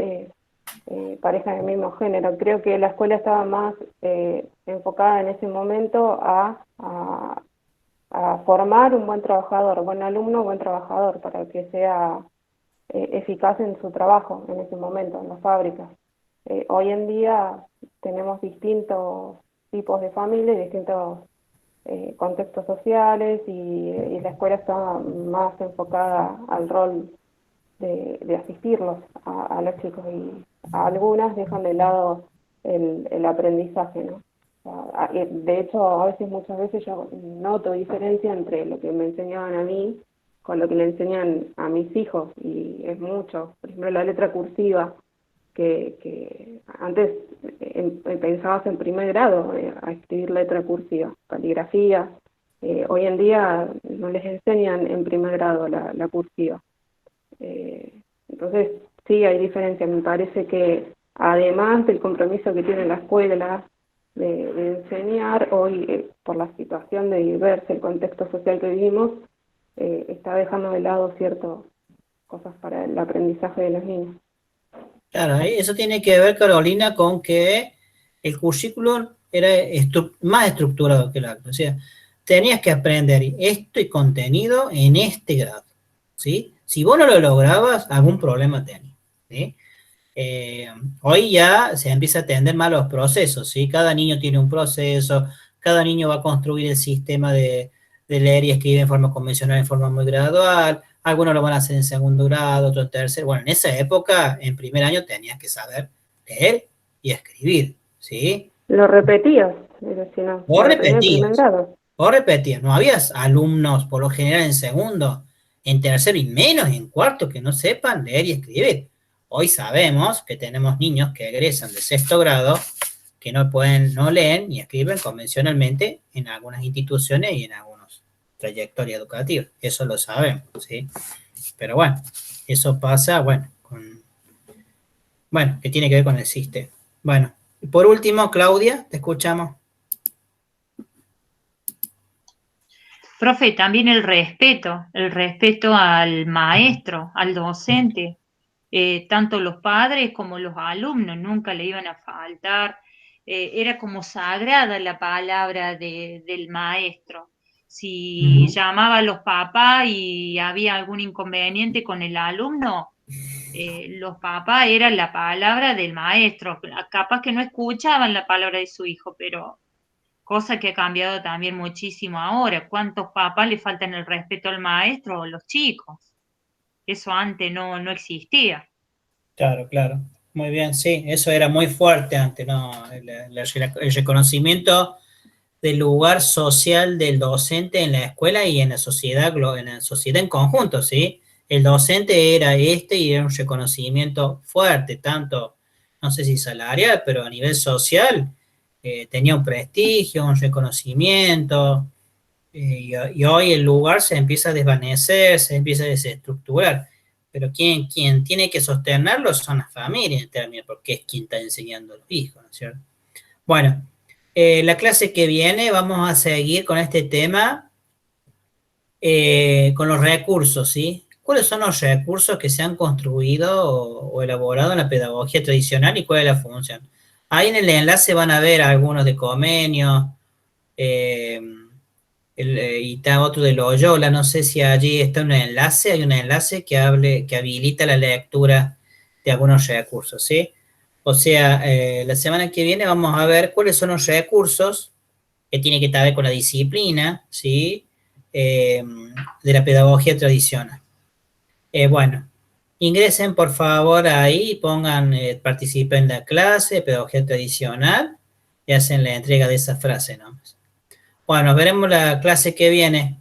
S5: Parejas del mismo género. Creo que la escuela estaba más enfocada en ese momento a formar un buen trabajador, buen alumno, buen trabajador, para que sea eficaz en su trabajo en ese momento, en las fábricas. Hoy en día tenemos distintos tipos de familias, distintos contextos sociales y la escuela está más enfocada al rol de asistirlos a los chicos, y a algunas dejan de lado el aprendizaje, ¿no? O sea, de hecho, muchas veces yo noto diferencia entre lo que me enseñaban a mí con lo que le enseñan a mis hijos, y es mucho. Por ejemplo, la letra cursiva, que antes pensabas en primer grado a escribir letra cursiva, caligrafía. Hoy en día no les enseñan en primer grado la cursiva. Entonces, sí hay diferencia. Me parece que además del compromiso que tiene la escuela de enseñar, hoy por la situación de diversa, el contexto social que vivimos, está dejando de lado ciertas cosas para el aprendizaje de los niños.
S1: Claro, eso tiene que ver, Carolina, con que el currículum era más estructurado que el acto. O sea, tenías que aprender esto y contenido en este grado, ¿sí? Si vos no lo lograbas, algún problema tenías, ¿sí? Hoy ya se empieza a atender más los procesos, ¿sí? Cada niño tiene un proceso, cada niño va a construir el sistema de leer y escribir en forma convencional, en forma muy gradual. Algunos lo van a hacer en segundo grado, otros en tercero. Bueno, en esa época, en primer año, tenías que saber leer y escribir, ¿sí?
S5: Lo repetías, pero si no.
S1: Vos repetías. No habías alumnos, por lo general, en segundo, en tercero y menos en cuarto, que no sepan leer y escribir. Hoy sabemos que tenemos niños que egresan de sexto grado, que no leen ni escriben convencionalmente en algunas instituciones y en algunos trayectoria educativa, eso lo sabemos, ¿sí? Pero bueno, eso pasa, que tiene que ver con el sistema. Bueno, y por último, Claudia, te escuchamos.
S8: Profe, también el respeto al maestro, al docente, tanto los padres como los alumnos nunca le iban a faltar, era como sagrada la palabra del maestro. Si llamaba a los papás y había algún inconveniente con el alumno, los papás eran la palabra del maestro. Capaz que no escuchaban la palabra de su hijo, pero cosa que ha cambiado también muchísimo ahora. ¿Cuántos papás le faltan el respeto al maestro o los chicos? Eso antes no existía.
S1: Claro. Muy bien, sí, eso era muy fuerte antes, ¿no? El reconocimiento del lugar social del docente en la escuela y en la sociedad en conjunto, ¿sí? El docente era y era un reconocimiento fuerte, tanto, no sé si salarial, pero a nivel social, tenía un prestigio, un reconocimiento, y hoy el lugar se empieza a desvanecer, se empieza a desestructurar, pero quien tiene que sostenerlo son las familias, en términos, porque es quien está enseñando a los hijos, ¿no es cierto? Bueno, la clase que viene vamos a seguir con este tema, con los recursos, ¿sí? ¿Cuáles son los recursos que se han construido o elaborado en la pedagogía tradicional y cuál es la función? Ahí en el enlace van a ver algunos de Comenio, y está otro de Loyola, no sé si allí está hay un enlace que habilita la lectura de algunos recursos, ¿sí? O sea, la semana que viene vamos a ver cuáles son los recursos que tienen que ver con la disciplina, ¿sí? De la pedagogía tradicional. Bueno, ingresen por favor ahí y pongan, participen en la clase de pedagogía tradicional y hacen la entrega de esa frase, ¿no? Bueno, nos veremos la clase que viene.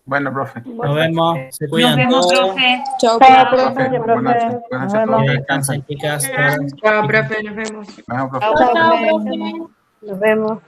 S3: Bueno, profe.
S1: Nos vemos. Se cuidan.
S8: Nos vemos, profe.
S10: Chao,
S3: profe.
S10: Buenas noches.
S3: Buenas noches a todos.
S1: Descansen, chicas.
S4: Chao, profe, nos vemos.
S3: Nos vemos, profe.
S10: Chao, profe. Nos vemos.